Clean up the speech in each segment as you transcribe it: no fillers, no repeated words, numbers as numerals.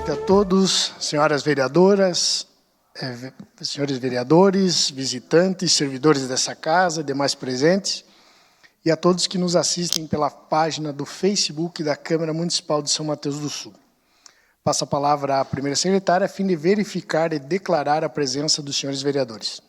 noite a todos, senhoras vereadoras, senhores vereadores, visitantes, servidores dessa casa, demais presentes, e a todos que nos assistem pela página do Facebook da Câmara Municipal de São Mateus do Sul. Passo a palavra à primeira secretária, a fim de verificar e declarar a presença dos senhores vereadores.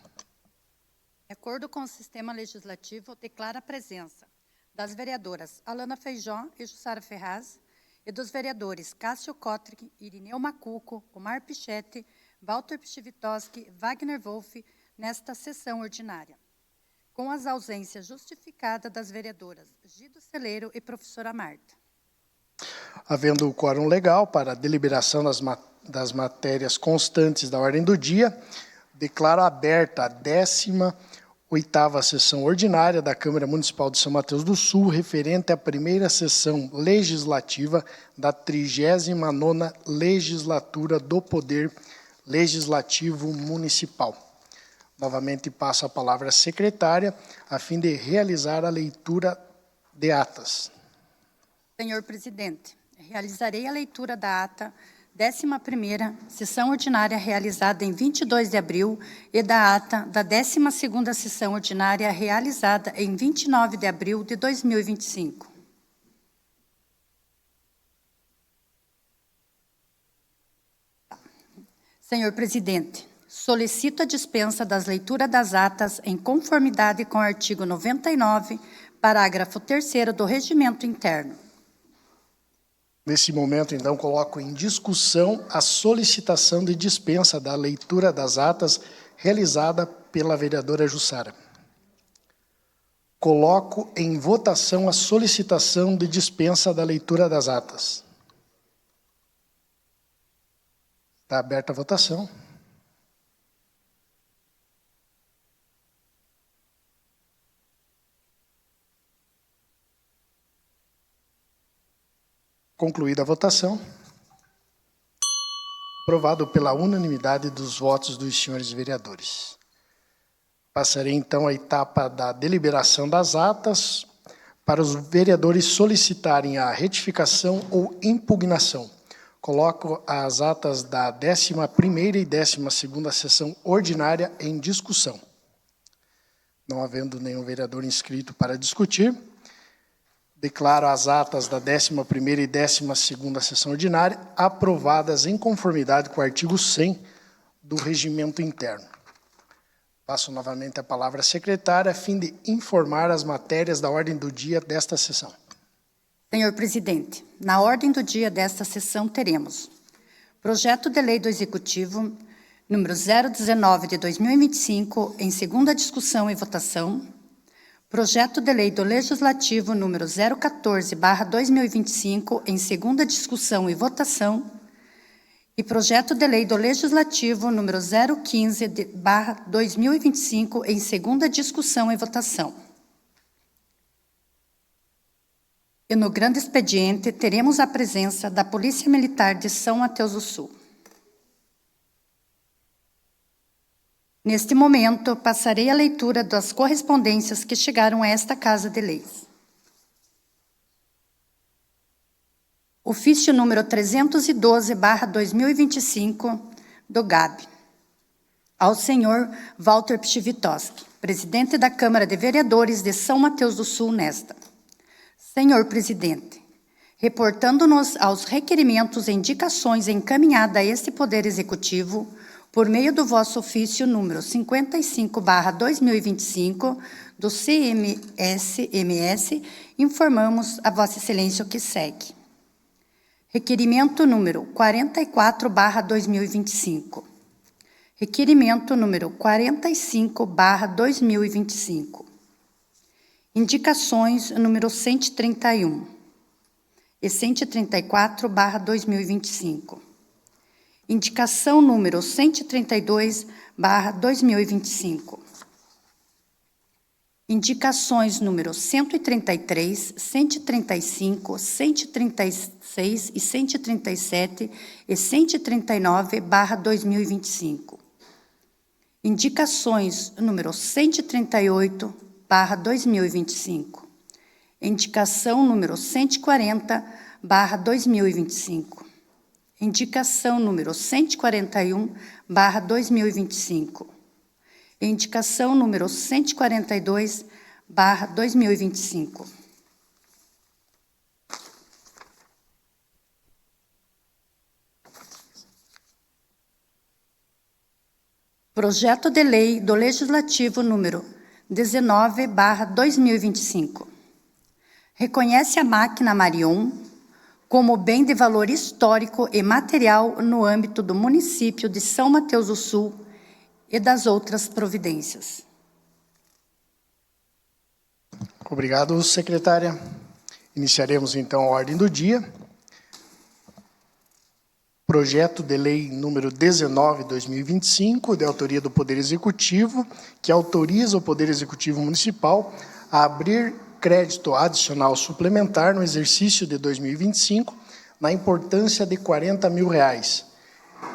De acordo com o sistema legislativo, declara a presença das vereadoras Alana Feijó e Jussara Ferraz, e dos vereadores Cássio Kotrick, Irineu Macuco, Omar Pichetti, Walter Pchivitoski, Wagner Wolff, nesta sessão ordinária, com as ausências justificadas das vereadoras Gido Celeiro e professora Marta. Havendo o quórum legal para a deliberação das matérias constantes da ordem do dia, declaro aberta a 18ª sessão ordinária da Câmara Municipal de São Mateus do Sul, referente à primeira sessão legislativa da 39ª Legislatura do Poder Legislativo Municipal. Novamente passo a palavra à secretária, a fim de realizar a leitura de atas. Senhor presidente, realizarei a leitura da ata 11ª sessão ordinária realizada em 22 de abril e da ata da 12ª sessão ordinária realizada em 29 de abril de 2025. Senhor presidente, solicito a dispensa das leituras das atas em conformidade com o artigo 99, parágrafo 3º do Regimento Interno. Nesse momento, então, coloco em discussão a solicitação de dispensa da leitura das atas realizada pela vereadora Jussara. Coloco em votação a solicitação de dispensa da leitura das atas. Está aberta a votação. Concluída a votação. Aprovado pela unanimidade dos votos dos senhores vereadores. Passarei, então, à etapa da deliberação das atas para os vereadores solicitarem a retificação ou impugnação. Coloco as atas da 11ª e 12ª sessão ordinária em discussão. Não havendo nenhum vereador inscrito para discutir, declaro as atas da 11ª e 12ª sessão ordinária aprovadas em conformidade com o artigo 100 do Regimento Interno. Passo novamente a palavra à secretária, a fim de informar as matérias da ordem do dia desta sessão. Senhor presidente, na ordem do dia desta sessão teremos projeto de lei do Executivo, número 019 de 2025, em segunda discussão e votação. Projeto de lei do Legislativo número 014/2025, em segunda discussão e votação, e projeto de lei do Legislativo número 015/2025, em segunda discussão e votação. E no grande expediente teremos a presença da Polícia Militar de São Mateus do Sul. Neste momento, passarei a leitura das correspondências que chegaram a esta Casa de Leis. Ofício número 312/2025, do GAB. Ao senhor Walter Pchivitoski, presidente da Câmara de Vereadores de São Mateus do Sul, nesta. Senhor presidente, reportando-nos aos requerimentos e indicações encaminhadas a este Poder Executivo, por meio do vosso ofício número 55/2025, do CMS-MS, informamos a Vossa Excelência o que segue. Requerimento número 44/2025. Requerimento número 45/2025. Indicações número 131 e 134/2025. Indicação número 132/2025. Indicações número 133, 135, 136 e 137 e 139/2025. Indicações número 138/2025. Indicação número 140/2025. Indicação número 141/2025. Indicação número 142/2025. Projeto de Lei do Legislativo número 19/2025. Reconhece a máquina Marion como bem de valor histórico e material no âmbito do município de São Mateus do Sul e das outras providências. Obrigado, secretária. Iniciaremos, então, a ordem do dia. Projeto de Lei número 19/2025, de autoria do Poder Executivo, que autoriza o Poder Executivo Municipal a abrir crédito adicional suplementar no exercício de 2025, na importância de R$40 mil.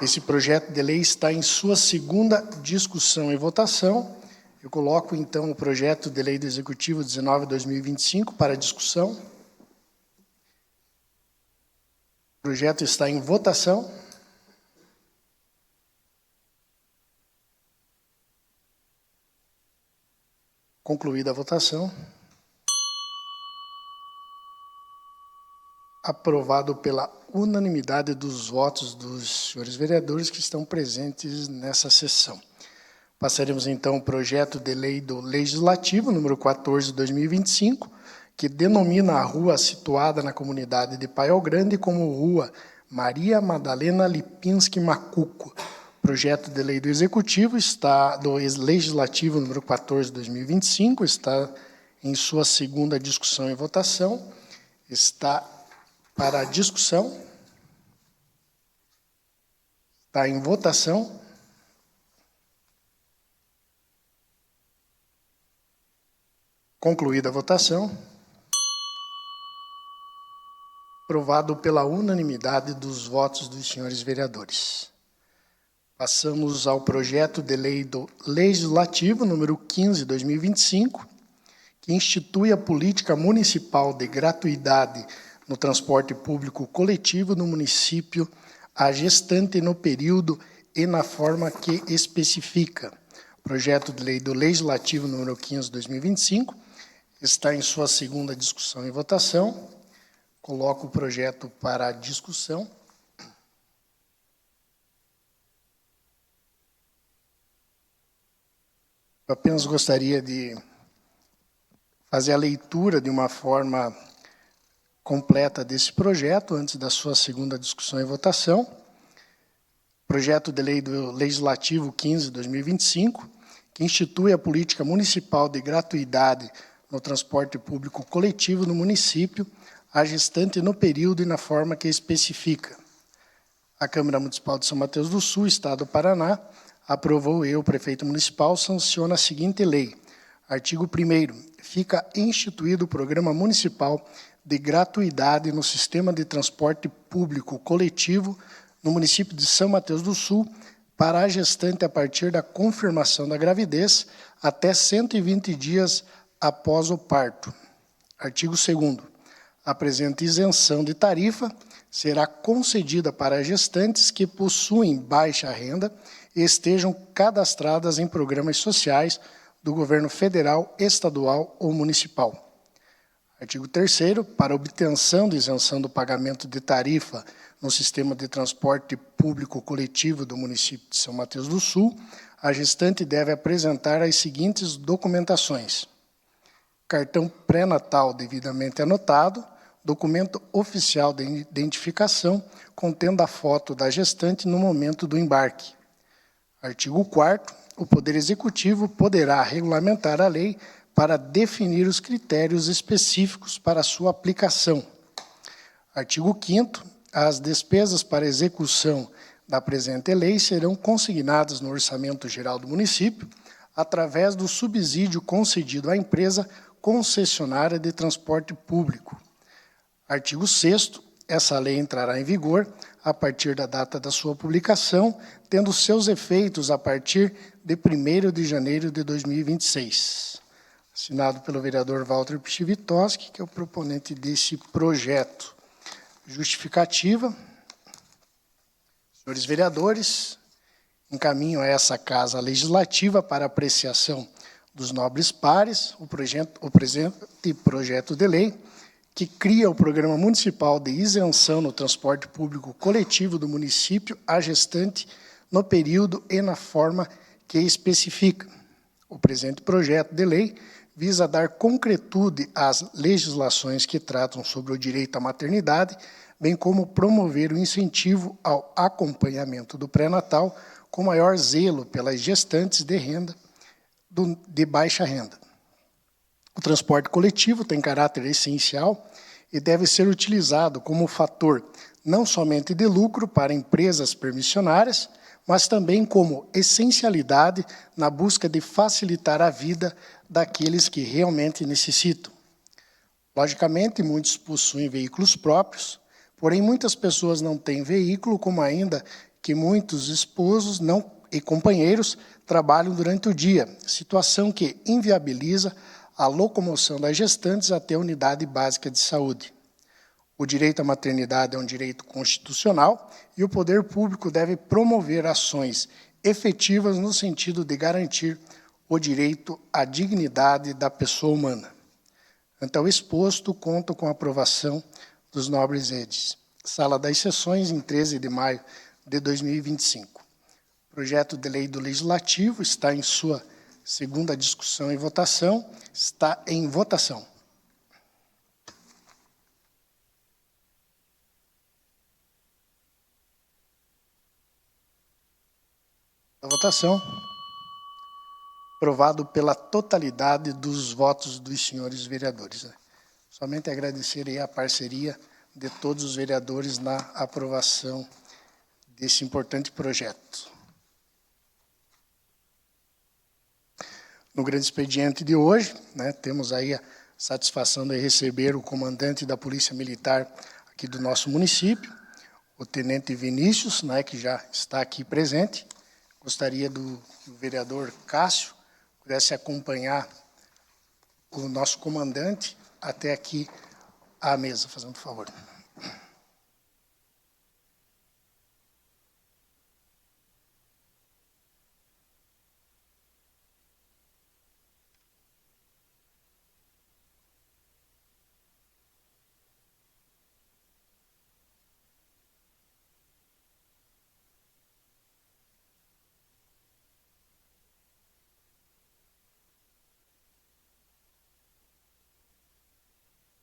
Esse projeto de lei está em sua segunda discussão e votação. Eu coloco, então, o projeto de lei do Executivo 19/2025 para discussão. O projeto está em votação. Concluída a votação. Aprovado pela unanimidade dos votos dos senhores vereadores que estão presentes nessa sessão. Passaremos, então, ao projeto de lei do Legislativo, número 14/2025, que denomina a rua situada na comunidade de Paiol Grande como Rua Maria Madalena Lipinski Macuco. Projeto de lei do Executivo do Legislativo, número 14/2025, está em sua segunda discussão e votação. Está para discussão. Está em votação. Concluída a votação. Aprovado pela unanimidade dos votos dos senhores vereadores. Passamos ao projeto de lei do Legislativo, número 15/2025, que institui a política municipal de gratuidade no transporte público coletivo no município, a gestante no período e na forma que especifica. Projeto de lei do Legislativo número 15/2025 está em sua segunda discussão e votação. Coloco o projeto para discussão. Eu apenas gostaria de fazer a leitura de uma forma completa desse projeto, antes da sua segunda discussão e votação. Projeto de lei do Legislativo 15/2025, que institui a política municipal de gratuidade no transporte público coletivo no município, a gestante no período e na forma que especifica. A Câmara Municipal de São Mateus do Sul, Estado do Paraná, aprovou o prefeito municipal, sanciona a seguinte lei. Artigo 1º. Fica instituído o Programa Municipal de gratuidade no sistema de transporte público coletivo no município de São Mateus do Sul para a gestante a partir da confirmação da gravidez até 120 dias após o parto. Artigo 2º. A presente isenção de tarifa será concedida para gestantes que possuem baixa renda e estejam cadastradas em programas sociais do governo federal, estadual ou municipal. Artigo 3º, para obtenção de isenção do pagamento de tarifa no sistema de transporte público coletivo do município de São Mateus do Sul, a gestante deve apresentar as seguintes documentações: cartão pré-natal devidamente anotado, documento oficial de identificação contendo a foto da gestante no momento do embarque. Artigo 4º, o Poder Executivo poderá regulamentar a lei para definir os critérios específicos para sua aplicação. Artigo 5º, as despesas para execução da presente lei serão consignadas no Orçamento Geral do município através do subsídio concedido à empresa concessionária de transporte público. Artigo 6º, essa lei entrará em vigor a partir da data da sua publicação, tendo seus efeitos a partir de 1º de janeiro de 2026. Assinado pelo vereador Walter Pichivitoski, que é o proponente desse projeto. Justificativa. Senhores vereadores, encaminho a essa Casa Legislativa para apreciação dos nobres pares o presente projeto de lei que cria o Programa Municipal de Isenção no Transporte Público Coletivo do município à gestante no período e na forma que especifica. O presente projeto de lei visa dar concretude às legislações que tratam sobre o direito à maternidade, bem como promover o incentivo ao acompanhamento do pré-natal com maior zelo pelas gestantes de baixa renda. O transporte coletivo tem caráter essencial e deve ser utilizado como fator não somente de lucro para empresas permissionárias, mas também como essencialidade na busca de facilitar a vida daqueles que realmente necessitam. Logicamente, muitos possuem veículos próprios, porém muitas pessoas não têm veículo, como ainda que muitos esposos e companheiros trabalham durante o dia, situação que inviabiliza a locomoção das gestantes até a unidade básica de saúde. O direito à maternidade é um direito constitucional e o poder público deve promover ações efetivas no sentido de garantir o direito à dignidade da pessoa humana. Ante o exposto, conto com a aprovação dos nobres edis. Sala das Sessões, em 13 de maio de 2025. O projeto de lei do Legislativo está em sua segunda discussão e votação, está em votação. A votação. Aprovado pela totalidade dos votos dos senhores vereadores. Somente agradecer aí a parceria de todos os vereadores na aprovação desse importante projeto. No grande expediente de hoje, temos aí a satisfação de receber o comandante da Polícia Militar aqui do nosso município, o Tenente Vinícius, que já está aqui presente. Gostaria que o vereador Cássio pudesse acompanhar o nosso comandante até aqui à mesa, fazendo favor.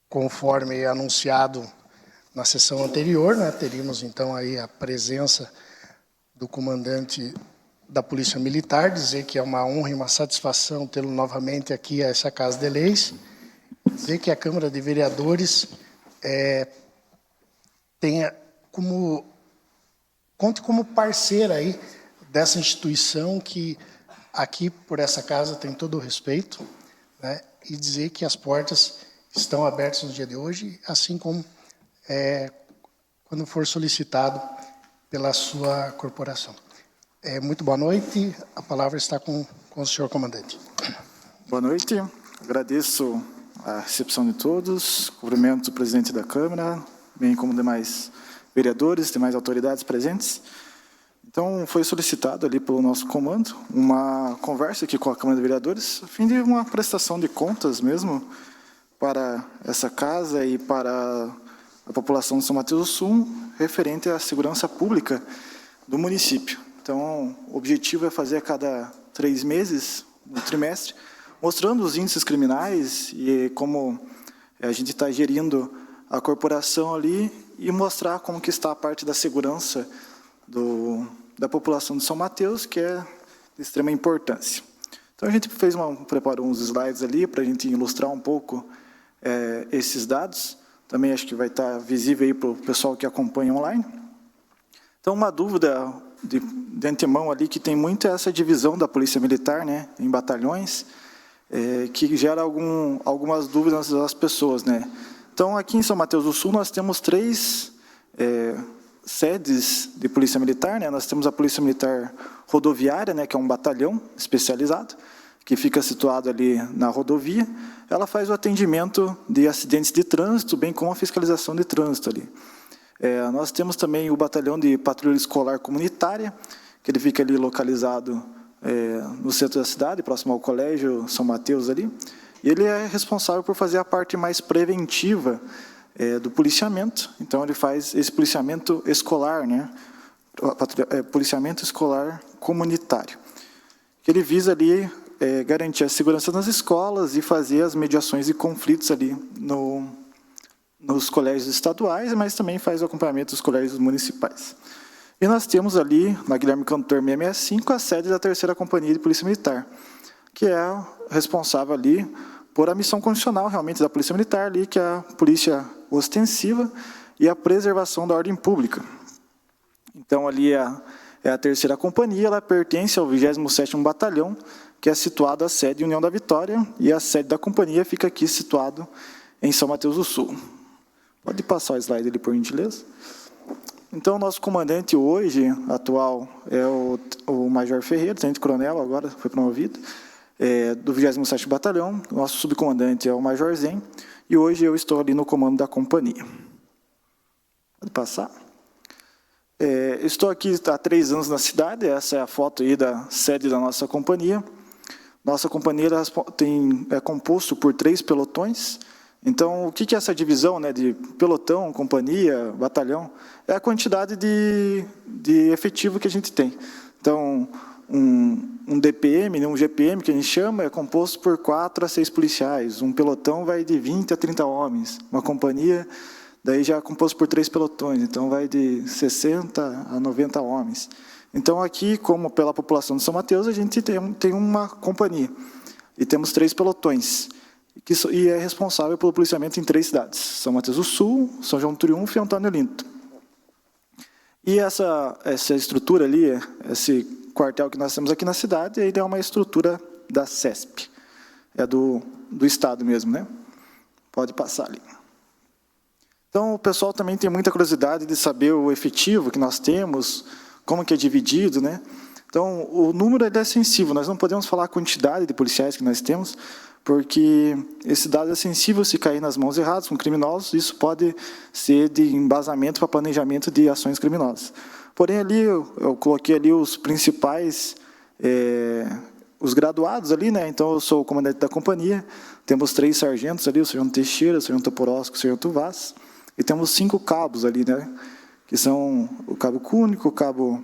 Conforme anunciado na sessão anterior, teríamos então aí a presença do comandante da Polícia Militar, dizer que é uma honra e uma satisfação tê-lo novamente aqui a essa Casa de Leis, dizer que a Câmara de Vereadores conte como parceira aí dessa instituição que aqui por essa casa tem todo o respeito, e dizer que as portas estão abertos no dia de hoje, assim como quando for solicitado pela sua corporação. Muito boa noite, a palavra está com o senhor comandante. Boa noite, agradeço a recepção de todos, cumprimento o presidente da Câmara, bem como demais vereadores, demais autoridades presentes. Então, foi solicitado ali pelo nosso comando uma conversa aqui com a Câmara de Vereadores, a fim de uma prestação de contas mesmo, para essa casa e para a população de São Mateus do Sul, referente à segurança pública do município. Então, o objetivo é fazer a cada 3 meses, no trimestre, mostrando os índices criminais e como a gente está gerindo a corporação ali e mostrar como que está a parte da segurança da população de São Mateus, que é de extrema importância. Então, a gente preparou uns slides ali para a gente ilustrar um pouco esses dados, também acho que vai estar visível aí para o pessoal que acompanha online. Então, uma dúvida de antemão ali, que tem muito essa divisão da Polícia Militar, em batalhões, que gera algumas dúvidas das pessoas. Então, aqui em São Mateus do Sul, nós temos 3 sedes de Polícia Militar. Nós temos a Polícia Militar Rodoviária, que é um batalhão especializado, que fica situado ali na rodovia. Ela faz o atendimento de acidentes de trânsito, bem como a fiscalização de trânsito ali. Nós temos também o batalhão de patrulha escolar comunitária, que ele fica ali localizado no centro da cidade, próximo ao Colégio São Mateus ali. E ele é responsável por fazer a parte mais preventiva do policiamento. Então, ele faz esse policiamento escolar, né? Policiamento escolar comunitário, que ele visa ali garantir a segurança nas escolas e fazer as mediações de conflitos ali nos colégios estaduais, mas também faz o acompanhamento dos colégios municipais. E nós temos ali, na Guilherme Cantor 665, a sede da 3ª Companhia de Polícia Militar, que é responsável ali por a missão constitucional, realmente, da Polícia Militar, ali, que é a polícia ostensiva e a preservação da ordem pública. Então, ali é a 3ª Companhia, ela pertence ao 27º Batalhão, que é situado a sede União da Vitória, e a sede da companhia fica aqui situado em São Mateus do Sul. Pode passar o slide ali, por gentileza. Então, o nosso comandante hoje, atual, é o Major Ferreira, tenente-coronel, agora foi promovido, do 27º Batalhão. O nosso subcomandante é o Major Zen, e hoje eu estou ali no comando da companhia. Pode passar. Estou aqui há 3 anos na cidade, essa é a foto aí da sede da nossa companhia. Nossa companhia é composto por 3 pelotões. Então, o que é essa divisão, né, de pelotão, companhia, batalhão? É a quantidade de efetivo que a gente tem. Então, um DPM, um GPM, que a gente chama, é composto por 4 a 6 policiais. Um pelotão vai de 20 a 30 homens. Uma companhia, daí já é composto por 3 pelotões, então vai de 60 a 90 homens. Então, aqui, como pela população de São Mateus, a gente tem uma companhia. E temos 3 pelotões. E é responsável pelo policiamento em 3 cidades: São Mateus do Sul, São João do Triunfo e Antônio Olinto. E essa estrutura ali, esse quartel que nós temos aqui na cidade, ele é uma estrutura da CESP, é do Estado mesmo, né? Pode passar ali. Então, o pessoal também tem muita curiosidade de saber o efetivo que nós temos, como que é dividido, né? Então, o número ele é sensível, nós não podemos falar a quantidade de policiais que nós temos, porque esse dado é sensível se cair nas mãos erradas, com criminosos, isso pode ser de embasamento para planejamento de ações criminosas. Porém, ali eu coloquei ali os principais, os graduados ali, né? Então, eu sou o comandante da companhia, temos 3 sargentos ali, o sargento Teixeira, o sargento Toporosco, o sargento Vaz, e temos 5 cabos ali, né? Que são o cabo Cúnico, o cabo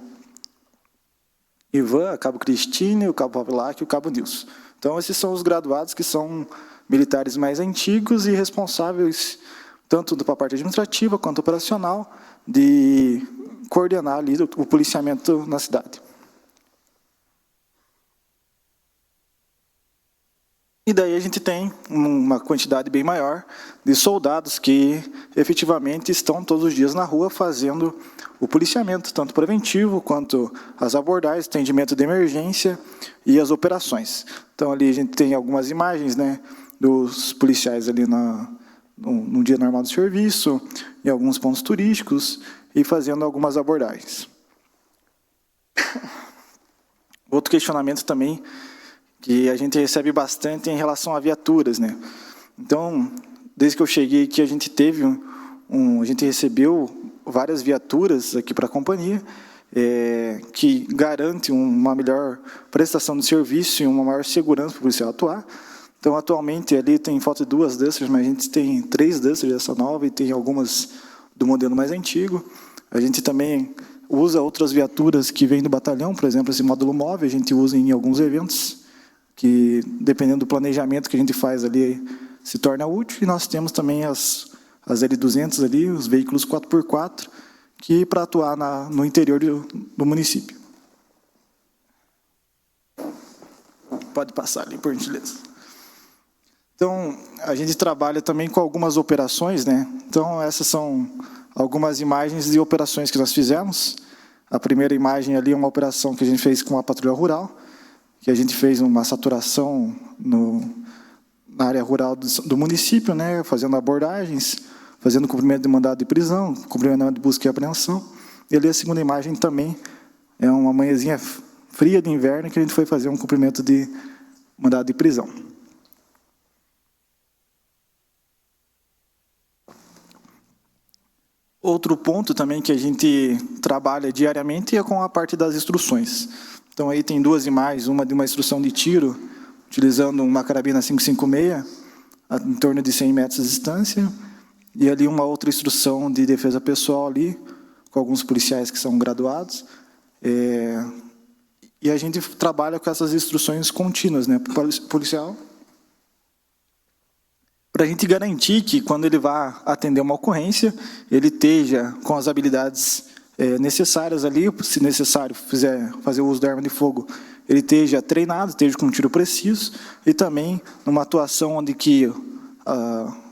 Ivan, o cabo Cristine, o cabo Pavlac e o cabo Nilson. Então, esses são os graduados que são militares mais antigos e responsáveis, tanto da parte administrativa quanto operacional, de coordenar ali o policiamento na cidade. E daí a gente tem uma quantidade bem maior de soldados que efetivamente estão todos os dias na rua fazendo o policiamento, tanto preventivo quanto as abordagens, atendimento de emergência e as operações. Então, ali a gente tem algumas imagens, né, dos policiais ali no dia normal do serviço, em alguns pontos turísticos e fazendo algumas abordagens. Outro questionamento também que a gente recebe bastante em relação a viaturas, né? Então, desde que eu cheguei aqui, a gente recebeu várias viaturas aqui para a companhia, que garante uma melhor prestação de serviço e uma maior segurança para o policial atuar. Então, atualmente, ali tem falta de 2 Dusters, mas a gente tem 3 Dusters dessa nova e tem algumas do modelo mais antigo. A gente também usa outras viaturas que vêm do batalhão, por exemplo, esse módulo móvel, a gente usa em alguns eventos, que, dependendo do planejamento que a gente faz ali, se torna útil. E nós temos também as L200 ali, os veículos 4x4, que para atuar no interior do município. Pode passar ali, por gentileza. Então, a gente trabalha também com algumas operações, né? Então, essas são algumas imagens de operações que nós fizemos. A primeira imagem ali é uma operação que a gente fez com a Patrulha Rural, que a gente fez uma saturação na área rural do município, né, fazendo abordagens, fazendo cumprimento de mandado de prisão, cumprimento de busca e apreensão. E ali a segunda imagem também é uma manhãzinha fria de inverno que a gente foi fazer um cumprimento de mandado de prisão. Outro ponto também que a gente trabalha diariamente é com a parte das instruções. Então, aí tem duas imagens, uma de uma instrução de tiro, utilizando uma carabina 5.56, em torno de 100 metros de distância, e ali uma outra instrução de defesa pessoal ali, com alguns policiais que são graduados. E a gente trabalha com essas instruções contínuas, né, para o policial, para a gente garantir que, quando ele vá atender uma ocorrência, ele esteja com as habilidades necessárias ali, se necessário fazer o uso da arma de fogo, ele esteja treinado, esteja com um tiro preciso, e também numa atuação onde que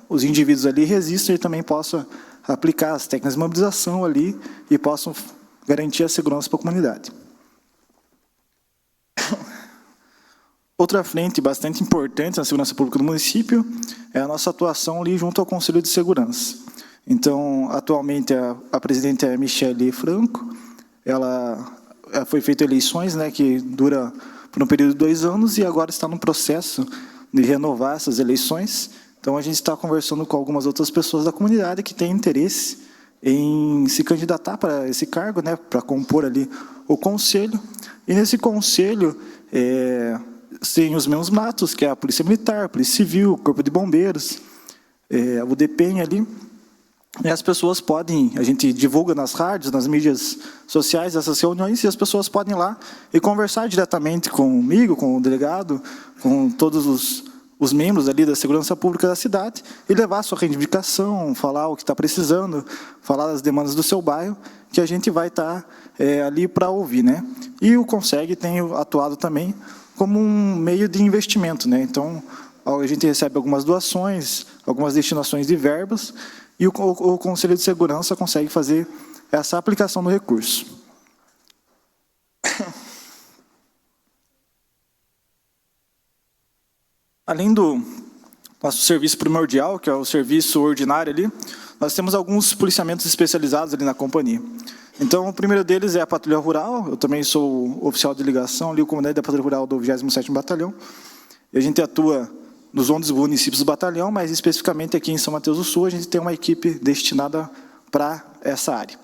os indivíduos ali resistam, ele também possa aplicar as técnicas de mobilização ali e possam garantir a segurança para a comunidade. Outra frente bastante importante na segurança pública do município é a nossa atuação ali junto ao Conselho de Segurança. Então, atualmente, a presidente é a Michele Franco. Ela foi feita eleições, né, que dura por um período de 2 anos, e agora está no processo de renovar essas eleições. Então, a gente está conversando com algumas outras pessoas da comunidade que têm interesse em se candidatar para esse cargo, né, para compor ali o conselho. E nesse conselho tem os mesmos matos, que é a Polícia Militar, a Polícia Civil, o Corpo de Bombeiros, o DPEM ali. E as pessoas podem, a gente divulga nas rádios, nas mídias sociais, essas reuniões, e as pessoas podem ir lá e conversar diretamente comigo, com o delegado, com todos os membros ali da segurança pública da cidade, e levar a sua reivindicação, falar o que está precisando, falar das demandas do seu bairro, que a gente vai estar ali para ouvir, né? E o Conseg tem atuado também como um meio de investimento, né? Então, a gente recebe algumas doações, algumas destinações de verbas, e o Conselho de Segurança consegue fazer essa aplicação do recurso. Além do nosso serviço primordial, que é o serviço ordinário ali, nós temos alguns policiamentos especializados ali na companhia. Então, o primeiro deles é a Patrulha Rural. Eu também sou oficial de ligação ali, o comandante da Patrulha Rural do 27º Batalhão. E a gente atua nos 11 municípios do batalhão, mas especificamente aqui em São Mateus do Sul, a gente tem uma equipe destinada para essa área.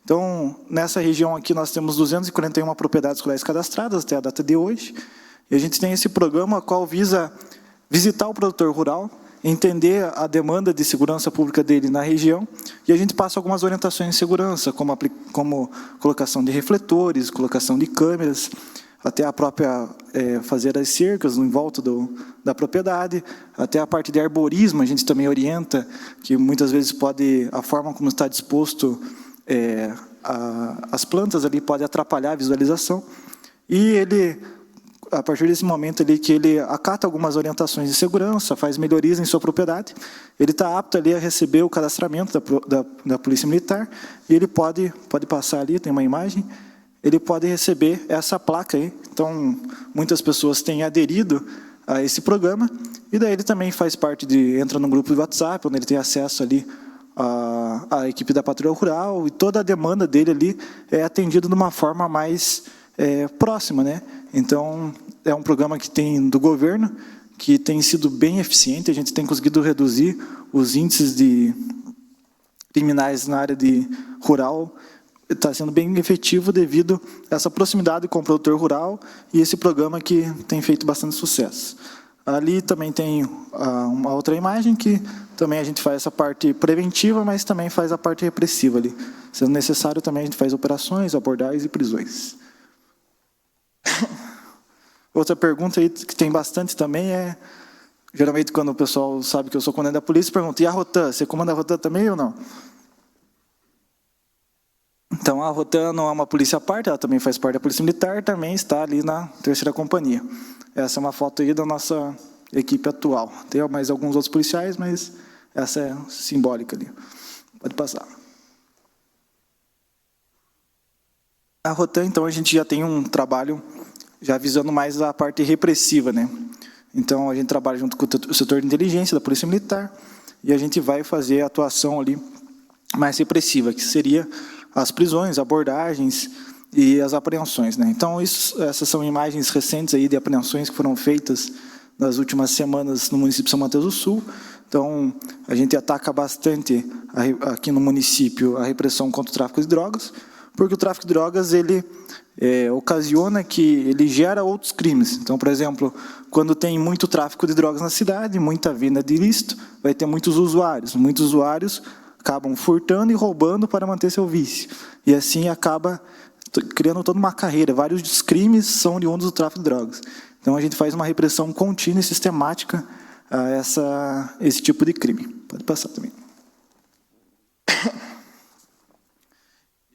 Então, nessa região aqui, nós temos 241 propriedades rurais cadastradas até a data de hoje, e a gente tem esse programa, qual visa visitar o produtor rural, entender a demanda de segurança pública dele na região, e a gente passa algumas orientações de segurança, como colocação de refletores, colocação de câmeras, até a própria fazer as cercas em volta da propriedade, até a parte de arborismo, a gente também orienta, que muitas vezes a forma como está disposto as plantas ali pode atrapalhar a visualização, e ele, a partir desse momento ali que ele acata algumas orientações de segurança, faz melhorias em sua propriedade, ele está apto ali a receber o cadastramento da Polícia Militar, e ele pode passar ali, tem uma imagem, ele pode receber essa placa aí. Então, muitas pessoas têm aderido a esse programa, e daí ele também faz parte entra num grupo de WhatsApp, onde ele tem acesso ali à equipe da Patrulha Rural, e toda a demanda dele ali é atendida de uma forma mais próxima, né? Então, é um programa que tem do governo, que tem sido bem eficiente, a gente tem conseguido reduzir os índices de criminais na área rural, está sendo bem efetivo devido a essa proximidade com o produtor rural e esse programa que tem feito bastante sucesso. Ali também tem uma outra imagem que também a gente faz essa parte preventiva, mas também faz a parte repressiva ali. Sendo necessário, também a gente faz operações, abordagens e prisões. Outra pergunta aí que tem bastante também geralmente quando o pessoal sabe que eu sou comandante da polícia, pergunta, e a Rotan, você comanda a Rotan também ou não? Então, a Rotan não é uma polícia à parte, ela também faz parte da Polícia Militar, também está ali na 3ª Companhia. Essa é uma foto aí da nossa equipe atual. Tem mais alguns outros policiais, mas essa é simbólica ali. Pode passar. A Rotan, então, a gente já tem um trabalho já visando mais a parte repressiva, né? Então, a gente trabalha junto com o setor de inteligência da Polícia Militar, e a gente vai fazer a atuação ali mais repressiva, que seria as prisões, abordagens e as apreensões, né? Então, essas são imagens recentes aí de apreensões que foram feitas nas últimas semanas no município de São Mateus do Sul. Então, a gente ataca bastante aqui no município a repressão contra o tráfico de drogas, porque o tráfico de drogas, ele ocasiona que ele gera outros crimes. Então, por exemplo, quando tem muito tráfico de drogas na cidade, muita venda de ilícito, vai ter muitos usuários. Muitos usuários acabam furtando e roubando para manter seu vício. E assim acaba criando toda uma carreira. Vários dos crimes são oriundos do tráfico de drogas. Então, a gente faz uma repressão contínua e sistemática a esse tipo de crime. Pode passar também.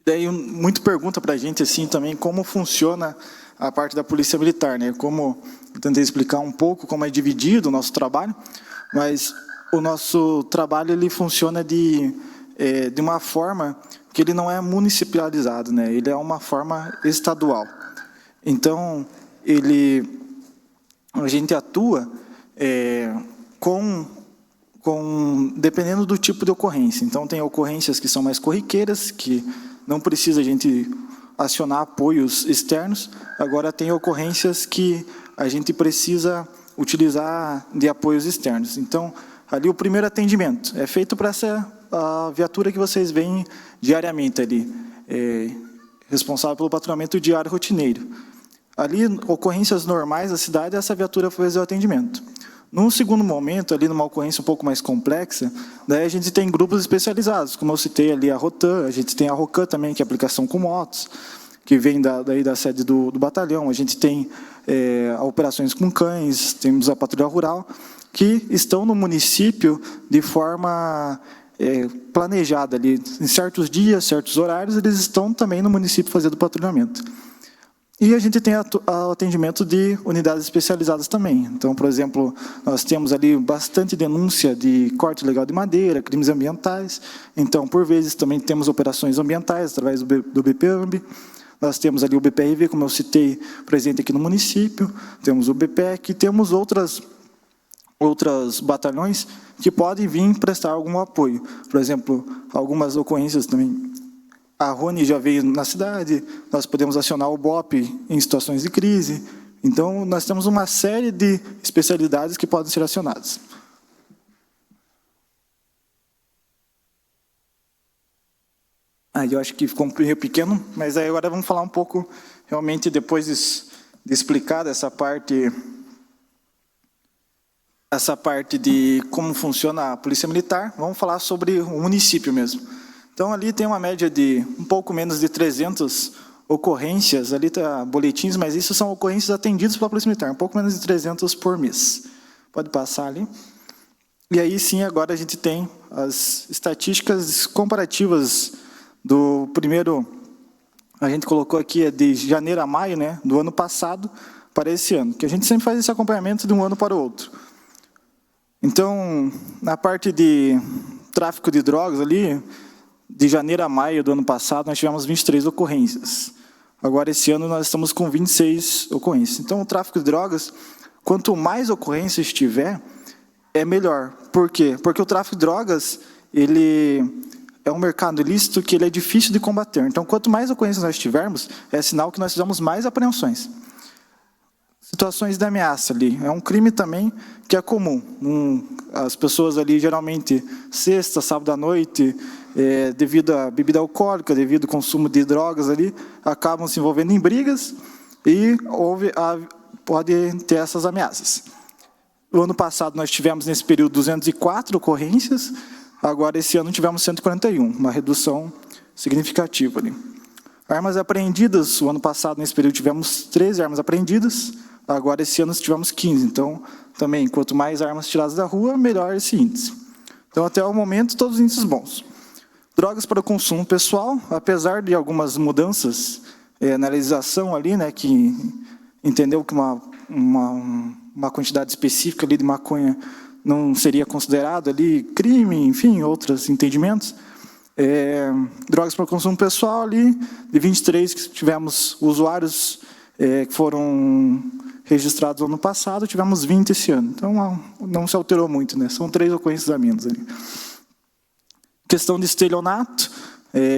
Daí, muito pergunta para a gente assim, também como funciona a parte da Polícia Militar. Né? Como eu tentei explicar um pouco como é dividido o nosso trabalho, mas o nosso trabalho ele funciona de uma forma que ele não é municipalizado, né? Ele é uma forma estadual. Então, a gente atua dependendo do tipo de ocorrência. Então, tem ocorrências que são mais corriqueiras, que não precisa a gente acionar apoios externos. Agora, tem ocorrências que a gente precisa utilizar de apoios externos. Então, ali o primeiro atendimento é feito para a viatura que vocês veem diariamente ali, responsável pelo patrulhamento diário rotineiro. Ali, ocorrências normais da cidade, essa viatura vai fazer o atendimento. Num segundo momento, ali numa ocorrência um pouco mais complexa, daí a gente tem grupos especializados, como eu citei ali a Rotan, a gente tem a Rocan também, que é aplicação com motos, que vem daí da sede do batalhão, a gente tem operações com cães, temos a patrulha rural, que estão no município de forma planejada ali, em certos dias, certos horários, eles estão também no município fazendo patrulhamento. E a gente tem o atendimento de unidades especializadas também. Então, por exemplo, nós temos ali bastante denúncia de corte ilegal de madeira, crimes ambientais. Então, por vezes, também temos operações ambientais através do BPAMB. Nós temos ali o BPRV, como eu citei, presente aqui no município. Temos o BPEC, temos outros batalhões que podem vir prestar algum apoio. Por exemplo, algumas ocorrências também. A Rony já veio na cidade, nós podemos acionar o BOP em situações de crise. Então, nós temos uma série de especialidades que podem ser acionadas. Aí eu acho que ficou um pouquinho pequeno, mas aí agora vamos falar um pouco, realmente, depois de explicar essa parte de como funciona a Polícia Militar, vamos falar sobre o município mesmo. Então, ali tem uma média de um pouco menos de 300 ocorrências, ali está boletins, mas isso são ocorrências atendidas pela Polícia Militar, um pouco menos de 300 por mês. Pode passar ali. E aí, sim, agora a gente tem as estatísticas comparativas do primeiro, a gente colocou aqui, de janeiro a maio, né, do ano passado para esse ano, que a gente sempre faz esse acompanhamento de um ano para o outro. Então, na parte de tráfico de drogas ali, de janeiro a maio do ano passado, nós tivemos 23 ocorrências. Agora, esse ano, nós estamos com 26 ocorrências. Então, o tráfico de drogas, quanto mais ocorrências tiver, é melhor. Por quê? Porque o tráfico de drogas, ele é um mercado ilícito que ele é difícil de combater. Então, quanto mais ocorrências nós tivermos, é sinal que nós fizemos mais apreensões. Situações de ameaça ali. É um crime também que é comum. As pessoas ali, geralmente, sexta, sábado à noite, devido à bebida alcoólica, devido ao consumo de drogas ali, acabam se envolvendo em brigas e pode ter essas ameaças. No ano passado, nós tivemos, nesse período, 204 ocorrências. Agora, esse ano, tivemos 141, uma redução significativa ali. Armas apreendidas, o ano passado, nesse período, tivemos 13 armas apreendidas. Agora, esse ano, tivemos 15. Então, também, quanto mais armas tiradas da rua, melhor esse índice. Então, até o momento, todos os índices bons. Drogas para o consumo pessoal, apesar de algumas mudanças na legislação ali, né, que entendeu que uma quantidade específica ali de maconha não seria considerado ali crime, enfim, outros entendimentos. Drogas para o consumo pessoal ali, de 23 que tivemos usuários que foram registrados no ano passado, tivemos 20 esse ano. Então, não se alterou muito, né? São 3 ocorrências a menos ali. Questão de estelionato,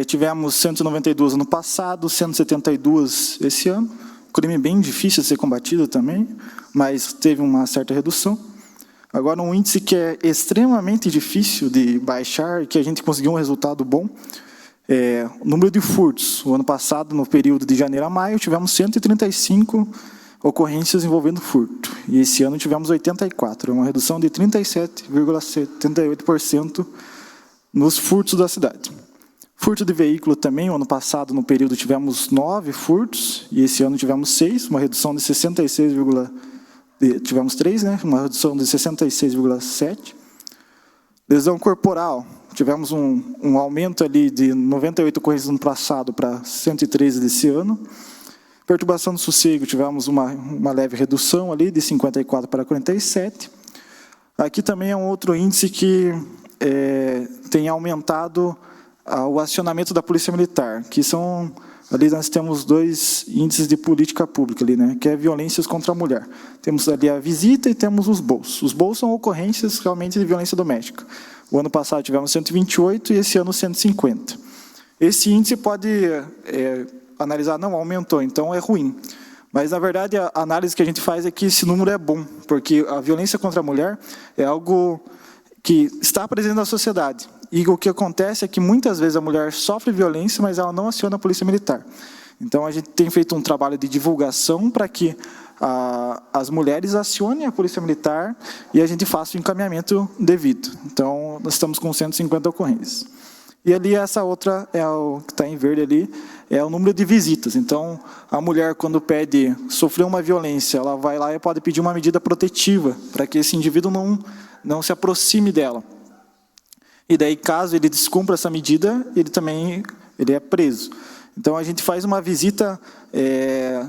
tivemos 192 ano passado, 172 esse ano. Crime bem difícil de ser combatido também, mas teve uma certa redução. Agora, um índice que é extremamente difícil de baixar e que a gente conseguiu um resultado bom é o número de furtos. O ano passado, no período de janeiro a maio, tivemos 135 ocorrências envolvendo furto. E esse ano tivemos 84, uma redução de 37,78% nos furtos da cidade. Furto de veículo também, o ano passado, no período, tivemos 9 furtos, e esse ano tivemos 6, uma redução de 66, tivemos 3, né? Uma redução de 66,7. Lesão corporal, tivemos um aumento ali de 98 ocorrências no ano passado para 113 desse ano. Perturbação do sossego, tivemos uma leve redução ali de 54 para 47. Aqui também é um outro índice que tem aumentado o acionamento da Polícia Militar, que são, ali nós temos 2 índices de política pública, ali, né, que é violências contra a mulher. Temos ali a visita e temos os BOUs. Os BOUs são ocorrências realmente de violência doméstica. O ano passado tivemos 128 e esse ano 150. Esse índice pode analisar, não, aumentou, então é ruim. Mas, na verdade, a análise que a gente faz é que esse número é bom, porque a violência contra a mulher é algo que está presente na sociedade. E o que acontece é que, muitas vezes, a mulher sofre violência, mas ela não aciona a Polícia Militar. Então, a gente tem feito um trabalho de divulgação para que as mulheres acionem a Polícia Militar e a gente faça o encaminhamento devido. Então, nós estamos com 150 ocorrências. E ali, essa outra, o que está em verde ali, é o número de visitas. Então, a mulher, quando sofreu uma violência, ela vai lá e pode pedir uma medida protetiva, para que esse indivíduo não se aproxime dela. E daí, caso ele descumpra essa medida, ele é preso. Então, a gente faz uma visita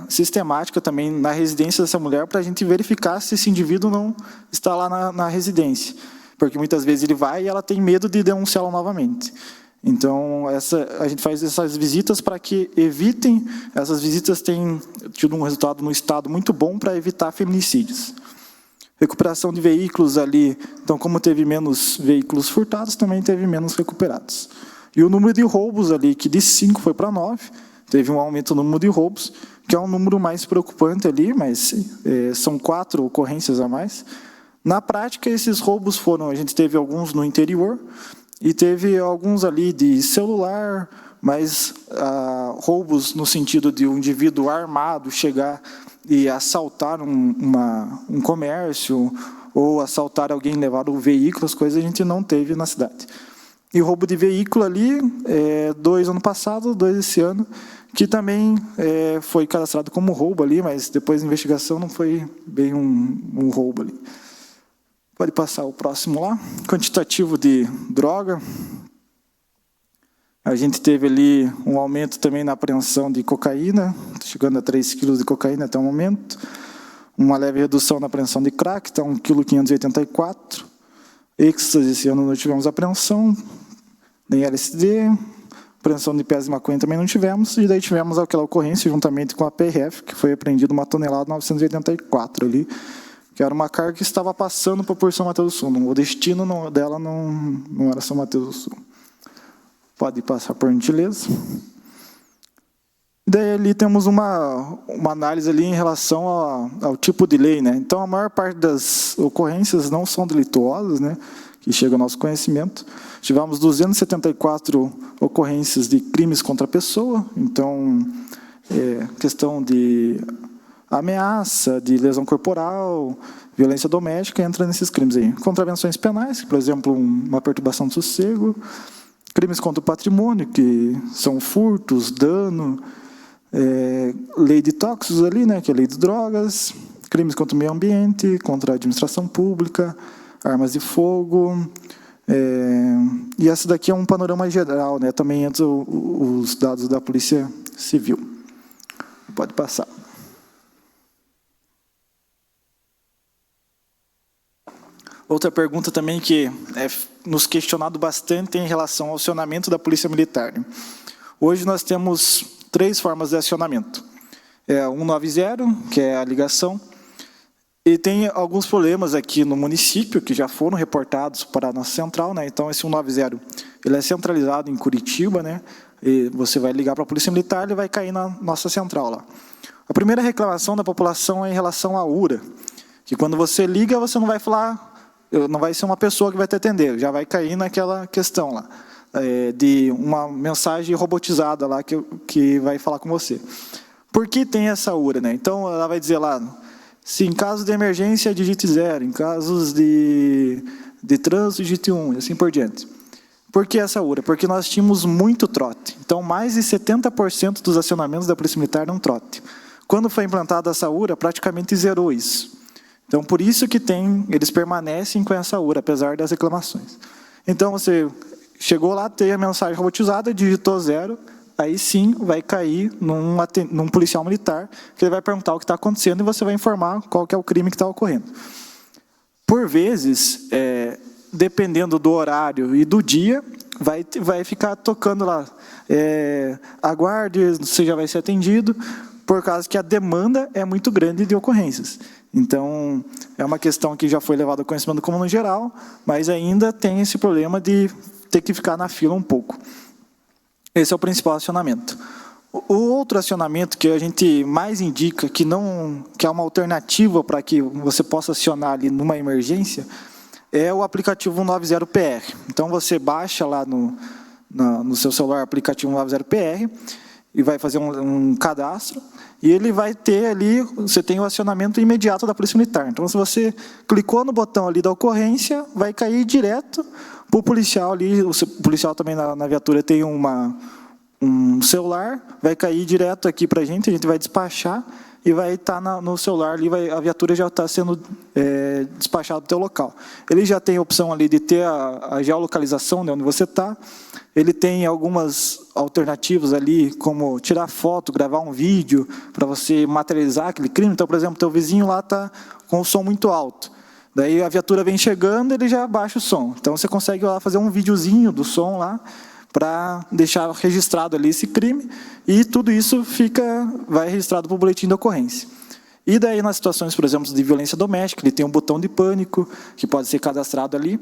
sistemática também na residência dessa mulher, para a gente verificar se esse indivíduo não está lá na residência. Porque muitas vezes ele vai e ela tem medo de denunciá-lo novamente. Então, a gente faz essas visitas para que evitem, essas visitas têm tido um resultado no Estado muito bom para evitar feminicídios. Recuperação de veículos ali, então, como teve menos veículos furtados, também teve menos recuperados. E o número de roubos ali, que de 5 foi para 9, teve um aumento no número de roubos, que é um número mais preocupante ali, mas são 4 ocorrências a mais. Na prática, esses roubos a gente teve alguns no interior, e teve alguns ali de celular, mas roubos no sentido de um indivíduo armado chegar e assaltar um comércio, ou assaltar alguém, levar o veículo, as coisas a gente não teve na cidade. E roubo de veículo ali, 2 ano passado, 2 esse ano, que também foi cadastrado como roubo ali, mas depois da investigação não foi bem um roubo ali. Pode passar o próximo lá. Quantitativo de droga. A gente teve ali um aumento também na apreensão de cocaína, chegando a 3 quilos de cocaína até o momento. Uma leve redução na apreensão de crack, está 1,584 kg. Êxtase, esse ano não tivemos apreensão, nem LSD. Apreensão de pés de maconha também não tivemos. E daí tivemos aquela ocorrência, juntamente com a PRF, que foi apreendido uma tonelada 984 ali, que era uma carga que estava passando por São Mateus do Sul. O destino dela não era São Mateus do Sul. Pode passar, por gentileza. Daí ali temos uma análise ali em relação ao tipo de lei, né? Então, a maior parte das ocorrências não são delituosas, né, que chega ao nosso conhecimento. Tivemos 274 ocorrências de crimes contra a pessoa, então, questão de ameaça, de lesão corporal, violência doméstica, entra nesses crimes aí. Contravenções penais, por exemplo, uma perturbação do sossego, crimes contra o patrimônio, que são furtos, dano, lei de tóxicos ali, né, que é a lei de drogas, crimes contra o meio ambiente, contra a administração pública, armas de fogo, e essa daqui é um panorama geral, né, também entra os dados da Polícia Civil. Pode passar. Outra pergunta também que é nos questionado bastante em relação ao acionamento da Polícia Militar. Hoje nós temos 3 formas de acionamento. 190, que é a ligação, e tem alguns problemas aqui no município, que já foram reportados para a nossa central, né? Então, esse 190, ele é centralizado em Curitiba, né? E você vai ligar para a Polícia Militar, ele vai cair na nossa central lá. A primeira reclamação da população é em relação à URA, que quando você liga, você não vai falar não vai ser uma pessoa que vai te atender, já vai cair naquela questão lá, de uma mensagem robotizada lá que vai falar com você. Por que tem essa URA, né? Então, ela vai dizer lá, se em caso de emergência, digite 0, em casos de trânsito, digite 1, e assim por diante. Por que essa URA? Porque nós tínhamos muito trote. Então, mais de 70% dos acionamentos da Polícia Militar eram trote. Quando foi implantada essa URA, praticamente zerou isso. Então, por isso que eles permanecem com essa URA, apesar das reclamações. Então, você chegou lá, tem a mensagem robotizada, digitou 0, aí sim vai cair num policial militar, que ele vai perguntar o que está acontecendo e você vai informar qual que é o crime que está ocorrendo. Por vezes, dependendo do horário e do dia, vai ficar tocando lá, aguarde, você já vai ser atendido, por causa que a demanda é muito grande de ocorrências. Então, é uma questão que já foi levada ao conhecimento comum no geral, mas ainda tem esse problema de ter que ficar na fila um pouco. Esse é o principal acionamento. O outro acionamento que a gente mais indica, que é uma alternativa para que você possa acionar ali numa emergência, é o aplicativo 90PR. Então, você baixa lá no seu celular o aplicativo 90PR e vai fazer um cadastro, e ele vai ter ali, você tem o acionamento imediato da Polícia Militar. Então, se você clicou no botão ali da ocorrência, vai cair direto para o policial ali, o policial também na viatura tem um celular, vai cair direto aqui para a gente vai despachar, e vai estar no celular ali, a viatura já está sendo despachada para o teu local. Ele já tem a opção ali de ter a geolocalização de onde você está, ele tem algumas alternativas ali, como tirar foto, gravar um vídeo, para você materializar aquele crime. Então, por exemplo, teu vizinho lá está com o som muito alto. Daí a viatura vem chegando, ele já baixa o som. Então, você consegue lá fazer um videozinho do som lá, para deixar registrado ali esse crime, e tudo isso vai registrado para o boletim de ocorrência. E daí, nas situações, por exemplo, de violência doméstica, ele tem um botão de pânico, que pode ser cadastrado ali.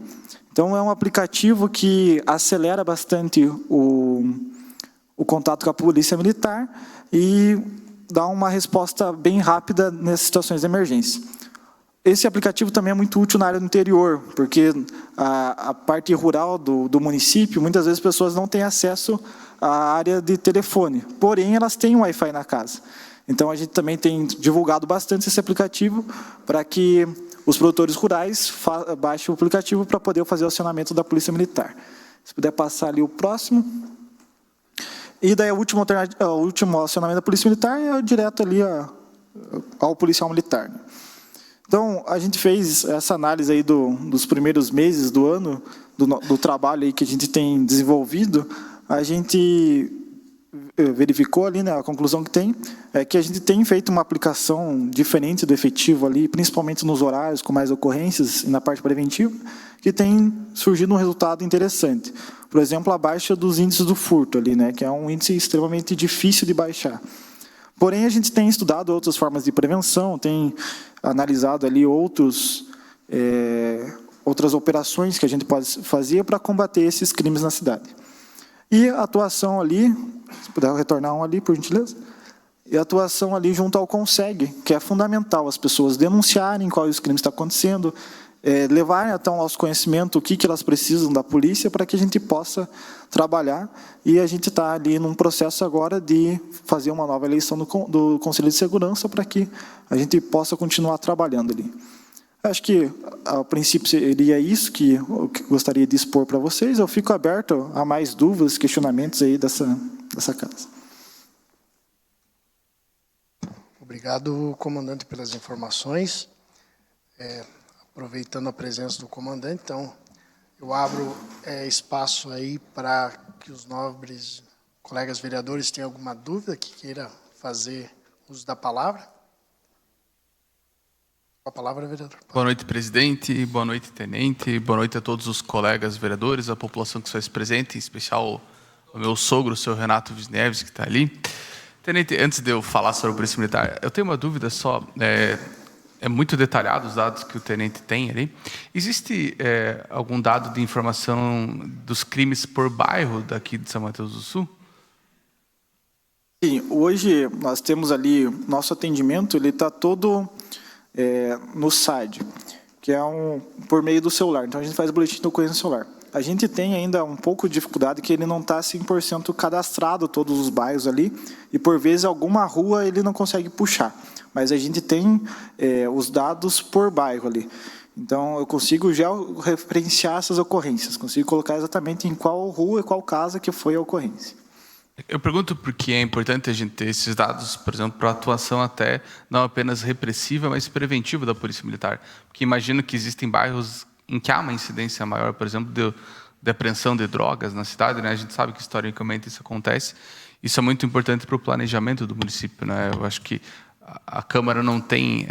Então, é um aplicativo que acelera bastante o contato com a Polícia Militar e dá uma resposta bem rápida nessas situações de emergência. Esse aplicativo também é muito útil na área do interior, porque a parte rural do município, muitas vezes as pessoas não têm acesso à área de telefone, porém elas têm um Wi-Fi na casa. Então a gente também tem divulgado bastante esse aplicativo para que os produtores rurais baixem o aplicativo para poder fazer o acionamento da Polícia Militar. Se puder passar ali o próximo. E daí o último acionamento da Polícia Militar é direto ali ao policial militar. Então, a gente fez essa análise aí dos primeiros meses do ano, do trabalho aí que a gente tem desenvolvido, a gente verificou ali, né, a conclusão que tem, é que a gente tem feito uma aplicação diferente do efetivo ali, principalmente nos horários com mais ocorrências e na parte preventiva, que tem surgido um resultado interessante. Por exemplo, a baixa dos índices do furto ali, né, que é um índice extremamente difícil de baixar. Porém, a gente tem estudado outras formas de prevenção, tem analisado ali outras operações que a gente pode fazer para combater esses crimes na cidade. E a atuação ali, se puder retornar um ali, por gentileza, e a atuação ali junto ao CONSEG, que é fundamental, as pessoas denunciarem quais os crimes estão acontecendo, levarem até o nosso conhecimento o que elas precisam da polícia para que a gente possa trabalhar, e a gente está ali num processo agora de fazer uma nova eleição do Conselho de Segurança para que a gente possa continuar trabalhando ali. Acho que, a princípio, seria isso que eu gostaria de expor para vocês. Eu fico aberto a mais dúvidas, questionamentos aí dessa casa. Obrigado, comandante, pelas informações. Aproveitando a presença do comandante, então, eu abro espaço aí para que os nobres colegas vereadores tenham alguma dúvida que queira fazer uso da palavra. Com a palavra, vereador. Boa noite, presidente. Boa noite, tenente. Boa noite a todos os colegas vereadores, a população que se faz presente, em especial o meu sogro, o senhor Renato Wisneves, que está ali. Tenente, antes de eu falar sobre o Polícia Militar, eu tenho uma dúvida só. É muito detalhado os dados que o tenente tem ali. Existe algum dado de informação dos crimes por bairro daqui de São Mateus do Sul? Sim, hoje nós temos ali, nosso atendimento, ele está todo no SAD, que é por meio do celular. Então, a gente faz boletim de ocorrência no celular. A gente tem ainda um pouco de dificuldade que ele não está 100% cadastrado, todos os bairros ali, e por vezes alguma rua ele não consegue puxar. Mas a gente tem os dados por bairro ali. Então, eu consigo já referenciar essas ocorrências, consigo colocar exatamente em qual rua e qual casa que foi a ocorrência. Eu pergunto porque é importante a gente ter esses dados, por exemplo, para a atuação até não apenas repressiva, mas preventiva da Polícia Militar. Porque imagino que existem bairros em que há uma incidência maior, por exemplo, de apreensão de drogas na cidade, né? A gente sabe que historicamente isso acontece. Isso é muito importante para o planejamento do município, né? Eu acho que a Câmara não tem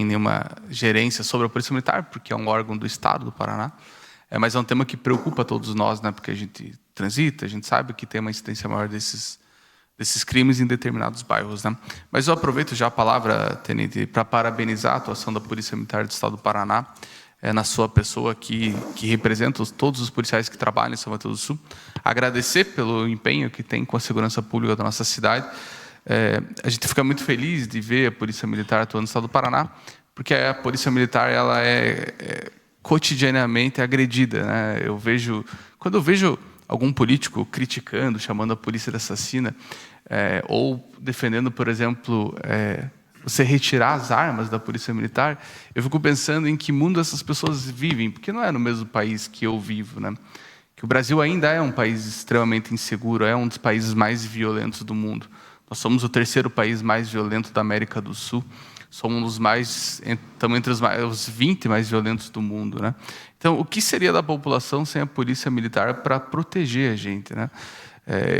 nenhuma gerência sobre a Polícia Militar, porque é um órgão do Estado do Paraná. Mas é um tema que preocupa todos nós, né? Porque a gente transita, a gente sabe que tem uma incidência maior desses crimes em determinados bairros, né? Mas eu aproveito já a palavra, Tenente, para parabenizar a atuação da Polícia Militar do Estado do Paraná, na sua pessoa que representa todos os policiais que trabalham em São Mateus do Sul. Agradecer pelo empenho que tem com a segurança pública da nossa cidade. A gente fica muito feliz de ver a Polícia Militar atuando no Estado do Paraná, porque a Polícia Militar ela é cotidianamente agredida, né? Quando eu vejo algum político criticando, chamando a polícia de assassina, ou defendendo, por exemplo, você retirar as armas da Polícia Militar, eu fico pensando em que mundo essas pessoas vivem, porque não é no mesmo país que eu vivo, né? Que o Brasil ainda é um país extremamente inseguro, é um dos países mais violentos do mundo. Nós somos o 3º país mais violento da América do Sul. Somos estamos entre os 20 mais violentos do mundo, né? Então, o que seria da população sem a Polícia Militar para proteger a gente, né?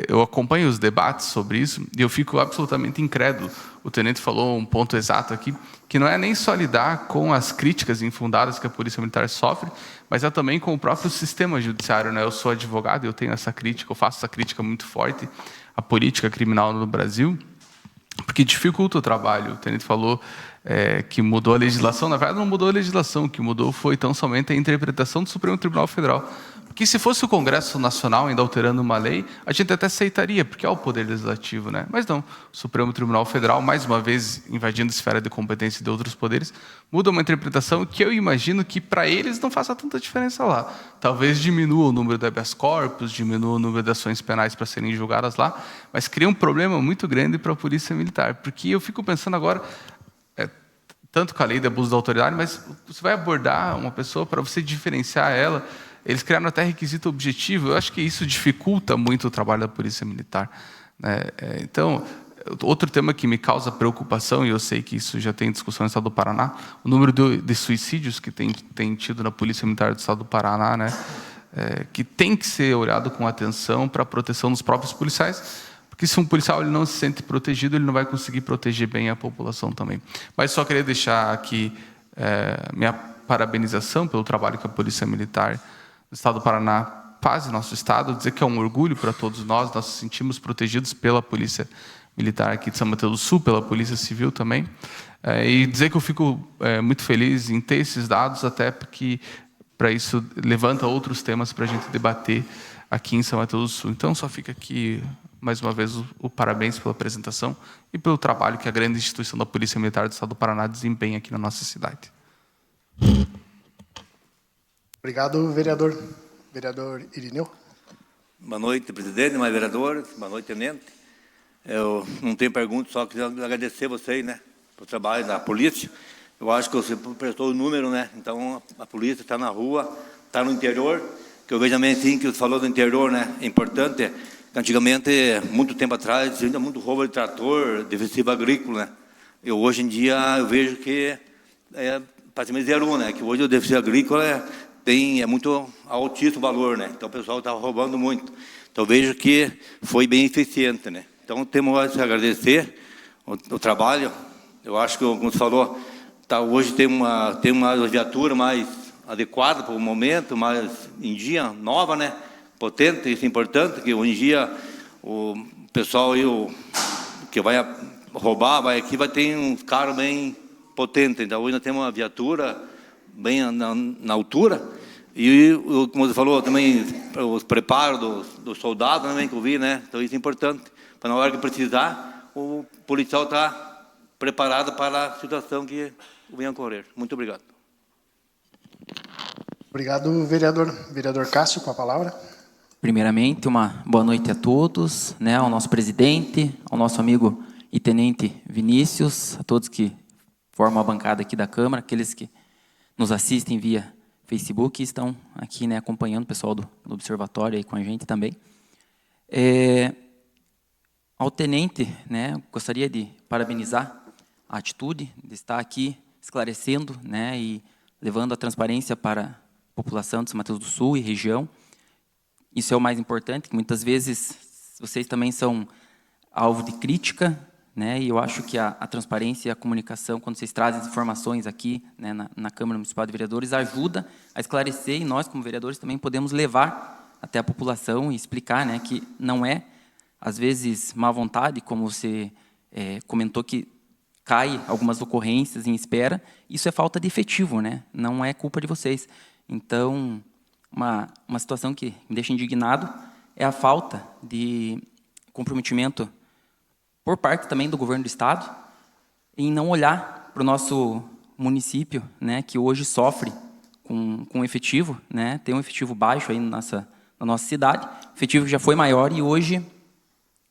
Eu acompanho os debates sobre isso e eu fico absolutamente incrédulo. O Tenente falou um ponto exato aqui, que não é nem só lidar com as críticas infundadas que a Polícia Militar sofre, mas é também com o próprio sistema judiciário, né? Eu sou advogado e eu tenho essa crítica, eu faço essa crítica muito forte à política criminal no Brasil, porque dificulta o trabalho. O Tenente falou que mudou a legislação. Na verdade, não mudou a legislação. O que mudou foi tão somente a interpretação do Supremo Tribunal Federal. Porque se fosse o Congresso Nacional ainda alterando uma lei, a gente até aceitaria, porque é o Poder Legislativo, né? Mas não. O Supremo Tribunal Federal, mais uma vez, invadindo a esfera de competência de outros poderes, muda uma interpretação que eu imagino que, para eles, não faça tanta diferença lá. Talvez diminua o número de habeas corpus, diminua o número de ações penais para serem julgadas lá, mas cria um problema muito grande para a Polícia Militar. Porque eu fico pensando agora, tanto com a lei de abuso da autoridade, mas você vai abordar uma pessoa para você diferenciar ela. Eles criaram até requisito objetivo. Eu acho que isso dificulta muito o trabalho da Polícia Militar, né? Então, outro tema que me causa preocupação, e eu sei que isso já tem discussão no Estado do Paraná, o número de suicídios que tem tido na Polícia Militar do Estado do Paraná, né? Que tem que ser olhado com atenção para a proteção dos próprios policiais, porque se um policial ele não se sente protegido, ele não vai conseguir proteger bem a população também. Mas só queria deixar aqui minha parabenização pelo trabalho que a Polícia Militar do Estado do Paraná faz em nosso Estado, dizer que é um orgulho para todos nós nos sentimos protegidos pela Polícia Militar aqui de São Mateus do Sul, pela Polícia Civil também, e dizer que eu fico muito feliz em ter esses dados, até porque para isso levanta outros temas para a gente debater aqui em São Mateus do Sul. Então, só fica aqui, mais uma vez, o parabéns pela apresentação e pelo trabalho que a grande instituição da Polícia Militar do Estado do Paraná desempenha aqui na nossa cidade. Obrigado, vereador. Vereador Irineu. Boa noite, presidente, mais vereadores. Boa noite, tenente. Eu não tenho pergunta, só queria agradecer vocês, né, pelo trabalho da polícia. Eu acho que você prestou o número, né? Então, a polícia está na rua, está no interior, que eu vejo também, assim, que você falou do interior, né? É importante. Antigamente, muito tempo atrás, tinha muito roubo de trator, defensivo agrícola, né? Hoje em dia, eu vejo que praticamente zerou, né? Que hoje o defensivo agrícola é muito altíssimo valor, né? Então o pessoal está roubando muito. Então eu vejo que foi bem eficiente, né? Então temos a agradecer o trabalho. Eu acho que, como você falou, hoje tem uma viatura mais adequada para o momento, mais em dia, nova, né? Potente, isso é importante, que hoje em dia o pessoal aí, que vai roubar, vai ter uns carros bem potentes. Então hoje nós temos uma viatura bem na altura, e, como você falou, também os preparos dos soldados também, que eu vi, né? Então isso é importante, para na hora que precisar, o policial está preparado para a situação que venha ocorrer. Muito obrigado. Obrigado, vereador. Vereador Cássio, com a palavra. Primeiramente, uma boa noite a todos, né, ao nosso presidente, ao nosso amigo e tenente Vinícius, a todos que formam a bancada aqui da Câmara, aqueles que nos assistem via Facebook e estão aqui, né, acompanhando o pessoal do Observatório aí com a gente também. Ao tenente, né, gostaria de parabenizar a atitude de estar aqui esclarecendo, né, e levando a transparência para a população de São Mateus do Sul e região. Isso é o mais importante, que muitas vezes vocês também são alvo de crítica, né, e eu acho que a transparência e a comunicação, quando vocês trazem as informações aqui, né, na Câmara Municipal de Vereadores, ajuda a esclarecer, e nós, como vereadores, também podemos levar até a população e explicar, né, que não é, às vezes, má vontade, como você comentou que cai algumas ocorrências em espera, isso é falta de efetivo, né, não é culpa de vocês. Então, uma situação que me deixa indignado é a falta de comprometimento por parte também do governo do Estado em não olhar para o nosso município, né, que hoje sofre com efetivo, né, tem um efetivo baixo aí na nossa cidade, efetivo que já foi maior e hoje,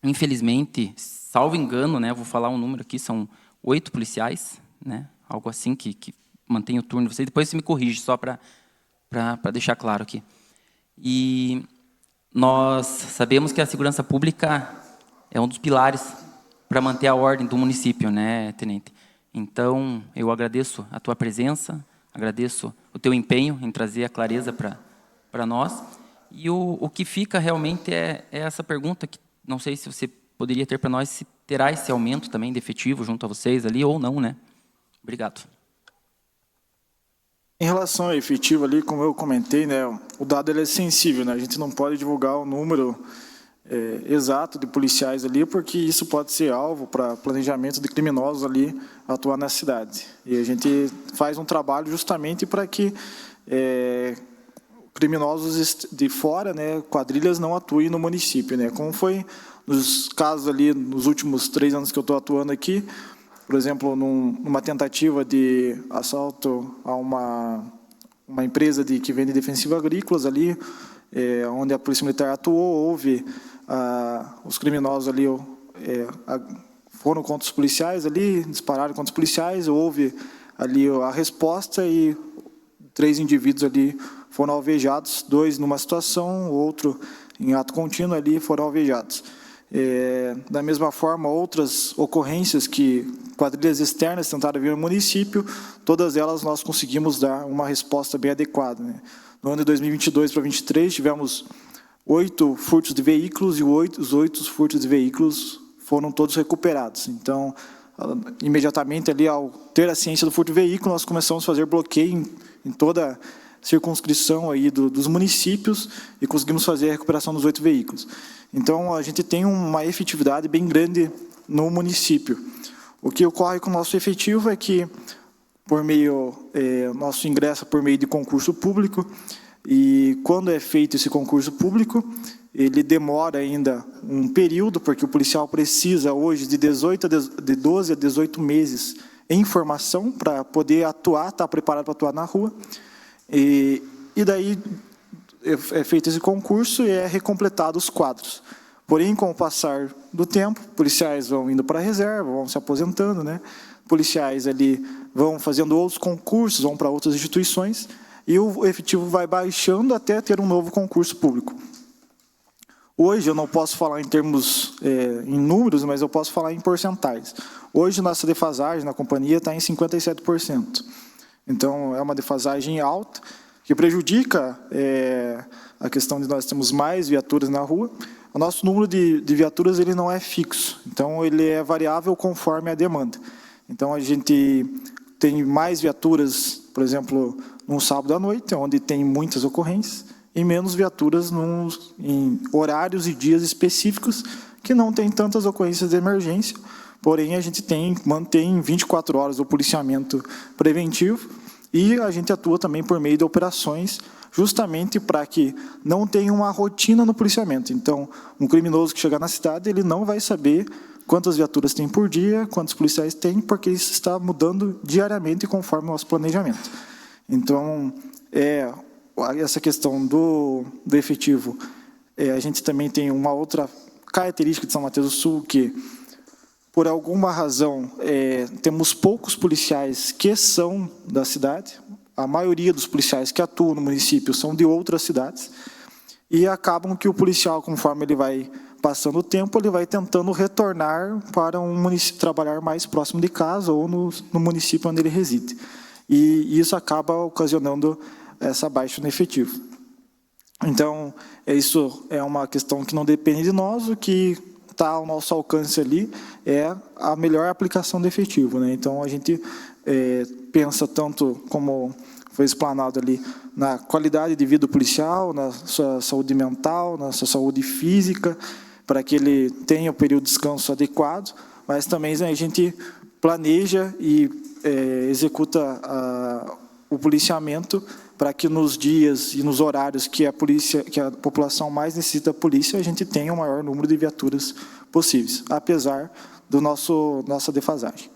infelizmente, salvo engano, né, vou falar um número aqui, são 8 policiais, né, algo assim que mantém o turno de vocês, depois você me corrige, só para deixar claro aqui. E nós sabemos que a segurança pública é um dos pilares para manter a ordem do município, né, tenente? Então, eu agradeço a tua presença, agradeço o teu empenho em trazer a clareza para nós. E o que fica realmente é essa pergunta, que não sei se você poderia ter para nós, se terá esse aumento também de efetivo junto a vocês ali ou não, né? Obrigado. Em relação ao efetivo ali, como eu comentei, né, o dado ele é sensível, né? A gente não pode divulgar o número exato de policiais ali, porque isso pode ser alvo para planejamento de criminosos ali atuar na cidade. E a gente faz um trabalho justamente para que criminosos de fora, né, quadrilhas, não atuem no município, né? Como foi nos casos ali, nos últimos 3 anos que eu estou atuando aqui, por exemplo, numa tentativa de assalto a uma empresa que vende defensivos agrícolas ali, onde a Polícia Militar atuou, houve os criminosos ali foram contra os policiais ali, dispararam contra os policiais, houve ali a resposta e 3 indivíduos ali foram alvejados, 2 numa situação, outro em ato contínuo ali foram alvejados. Da mesma forma, outras ocorrências que quadrilhas externas tentaram vir ao município, todas elas nós conseguimos dar uma resposta bem adequada, né? No ano de 2022 para 2023, tivemos 8 furtos de veículos e os 8 furtos de veículos foram todos recuperados. Então, imediatamente ali, ao ter a ciência do furto de veículo, nós começamos a fazer bloqueio em toda a circunscrição aí dos municípios e conseguimos fazer a recuperação dos 8 veículos. Então, a gente tem uma efetividade bem grande no município. O que ocorre com o nosso efetivo é que, por meio, nosso ingresso por meio de concurso público, e quando é feito esse concurso público, ele demora ainda um período, porque o policial precisa hoje de 12 a 18 meses em formação para poder atuar, estar preparado para atuar na rua. E daí é feito esse concurso e é recompletado os quadros. Porém, com o passar do tempo, policiais vão indo para a reserva, vão se aposentando, né? Policiais ali vão fazendo outros concursos, vão para outras instituições, e o efetivo vai baixando até ter um novo concurso público. Hoje, eu não posso falar em termos, em números, mas eu posso falar em porcentagens. Hoje, nossa defasagem na companhia está em 57%. Então, é uma defasagem alta, que prejudica a questão de nós termos mais viaturas na rua. O nosso número de viaturas ele não é fixo, então ele é variável conforme a demanda. Então, a gente tem mais viaturas, por exemplo, num sábado à noite, onde tem muitas ocorrências, e menos viaturas em horários e dias específicos que não tem tantas ocorrências de emergência, porém a gente mantém 24 horas o policiamento preventivo e a gente atua também por meio de operações justamente para que não tenha uma rotina no policiamento. Então, um criminoso que chegar na cidade, ele não vai saber quantas viaturas tem por dia, quantos policiais tem, porque isso está mudando diariamente conforme o nosso planejamento. Então, essa questão do efetivo, a gente também tem uma outra característica de São Mateus do Sul, que, por alguma razão, temos poucos policiais que são da cidade. A maioria dos policiais que atuam no município são de outras cidades, e acabam que o policial, conforme ele vai passando o tempo, ele vai tentando retornar para um município, trabalhar mais próximo de casa ou no município onde ele reside. E isso acaba ocasionando essa baixa no efetivo. Então, isso é uma questão que não depende de nós, o que está ao nosso alcance ali é a melhor aplicação do efetivo, né? Então, a gente pensa tanto, como foi explanado ali, na qualidade de vida do policial, na sua saúde mental, na sua saúde física, para que ele tenha o período de descanso adequado, mas também a gente planeja e executa o policiamento para que nos dias e nos horários que a população mais necessita da polícia, a gente tenha o maior número de viaturas possíveis, apesar do nossa defasagem.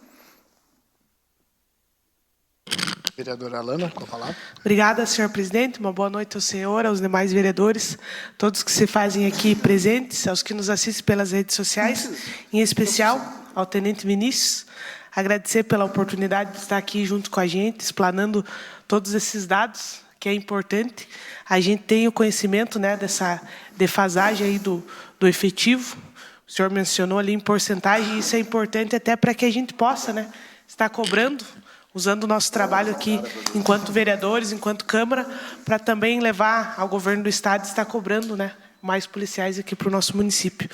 Vereadora Alana, com a palavra. Obrigada, senhor presidente. Uma boa noite ao senhor, aos demais vereadores, todos que se fazem aqui presentes, aos que nos assistem pelas redes sociais, em especial ao tenente Vinícius. Agradecer pela oportunidade de estar aqui junto com a gente, explanando todos esses dados, que é importante. A gente tem o conhecimento, né, dessa defasagem aí do efetivo. O senhor mencionou ali em porcentagem, e isso é importante até para que a gente possa, né, estar cobrando, usando o nosso trabalho aqui enquanto vereadores, enquanto Câmara, para também levar ao governo do Estado estar cobrando, né, mais policiais aqui para o nosso município.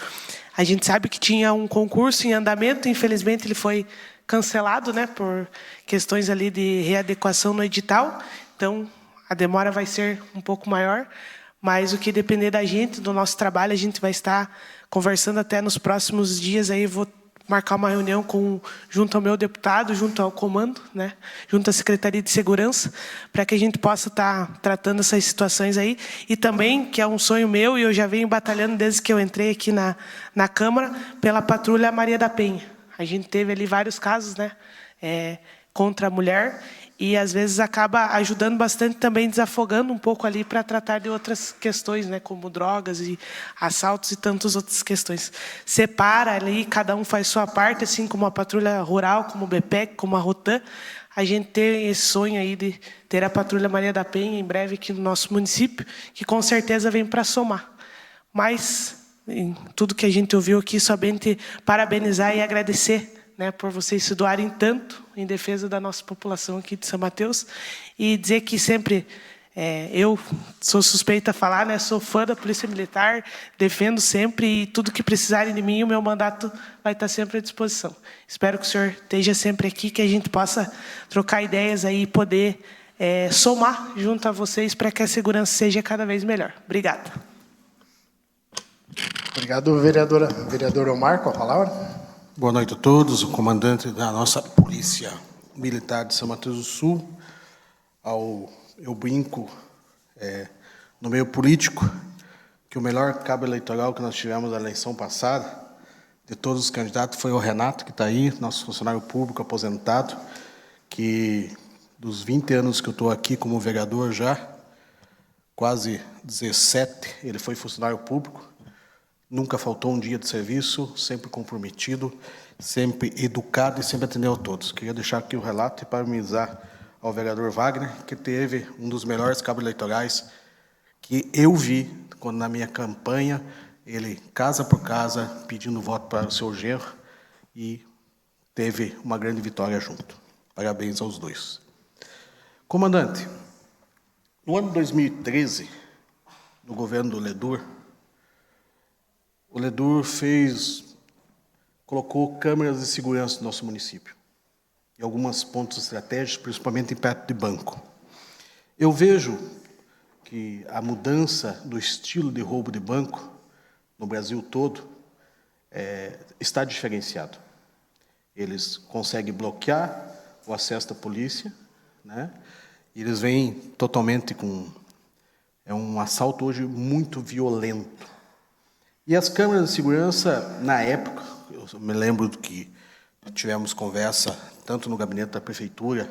A gente sabe que tinha um concurso em andamento, infelizmente ele foi cancelado, né, por questões ali de readequação no edital, então a demora vai ser um pouco maior, mas o que depender da gente, do nosso trabalho, a gente vai estar conversando até nos próximos dias, aí vou marcar uma reunião junto ao meu deputado, junto ao comando, né, junto à Secretaria de Segurança, para que a gente possa estar tratando essas situações aí, e também, que é um sonho meu, e eu já venho batalhando desde que eu entrei aqui na Câmara, pela Patrulha Maria da Penha. A gente teve ali vários casos, né, contra a mulher, e às vezes acaba ajudando bastante também, desafogando um pouco ali para tratar de outras questões, né, como drogas e assaltos e tantas outras questões. Separa ali, cada um faz sua parte, assim como a Patrulha Rural, como o BPEC, como a Rotan. A gente tem esse sonho aí de ter a Patrulha Maria da Penha em breve aqui no nosso município, que com certeza vem para somar. Mas, em tudo que a gente ouviu aqui, somente parabenizar e agradecer, né, por vocês se doarem tanto em defesa da nossa população aqui de São Mateus, e dizer que sempre, eu sou suspeita a falar, né, sou fã da Polícia Militar, defendo sempre, e tudo que precisarem de mim, o meu mandato vai estar sempre à disposição. Espero que o senhor esteja sempre aqui, que a gente possa trocar ideias aí e poder somar junto a vocês para que a segurança seja cada vez melhor. Obrigada. Obrigado, vereador Omar, com a palavra. Boa noite a todos, o comandante da nossa Polícia Militar de São Mateus do Sul, eu brinco no meio político que o melhor cabo eleitoral que nós tivemos na eleição passada, de todos os candidatos, foi o Renato, que está aí, nosso funcionário público aposentado, que dos 20 anos que eu estou aqui como vereador já, quase 17, ele foi funcionário público. Nunca faltou um dia de serviço, sempre comprometido, sempre educado e sempre atendeu a todos. Queria deixar aqui o relato e parabenizar ao vereador Wagner, que teve um dos melhores cabos eleitorais que eu vi, quando na minha campanha, ele, casa por casa, pedindo voto para o seu genro, e teve uma grande vitória junto. Parabéns aos dois. Comandante, no ano 2013, no governo do Ledur, o Ledur colocou câmeras de segurança no nosso município, em alguns pontos estratégicos, principalmente em perto de banco. Eu vejo que a mudança do estilo de roubo de banco no Brasil todo está diferenciado. Eles conseguem bloquear o acesso da polícia, né? E eles vêm totalmente com... É um assalto hoje muito violento. E as câmeras de segurança, na época, eu me lembro que tivemos conversa, tanto no gabinete da prefeitura,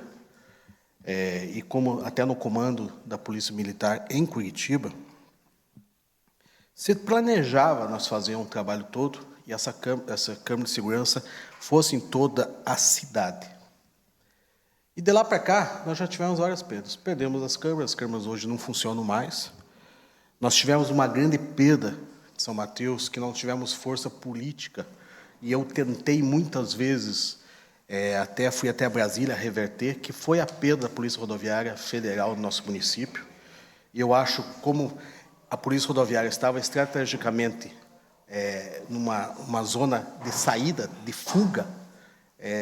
e como até no comando da Polícia Militar em Curitiba, se planejava nós fazer um trabalho todo e essa câmera de segurança fosse em toda a cidade. E de lá para cá, nós já tivemos várias perdas. Perdemos as câmeras hoje não funcionam mais. Nós tivemos uma grande perda de São Mateus, que não tivemos força política, e eu tentei muitas vezes, fui até Brasília reverter, que foi a perda da Polícia Rodoviária Federal do nosso município. E eu acho, como a Polícia Rodoviária estava estrategicamente numa zona de saída, de fuga,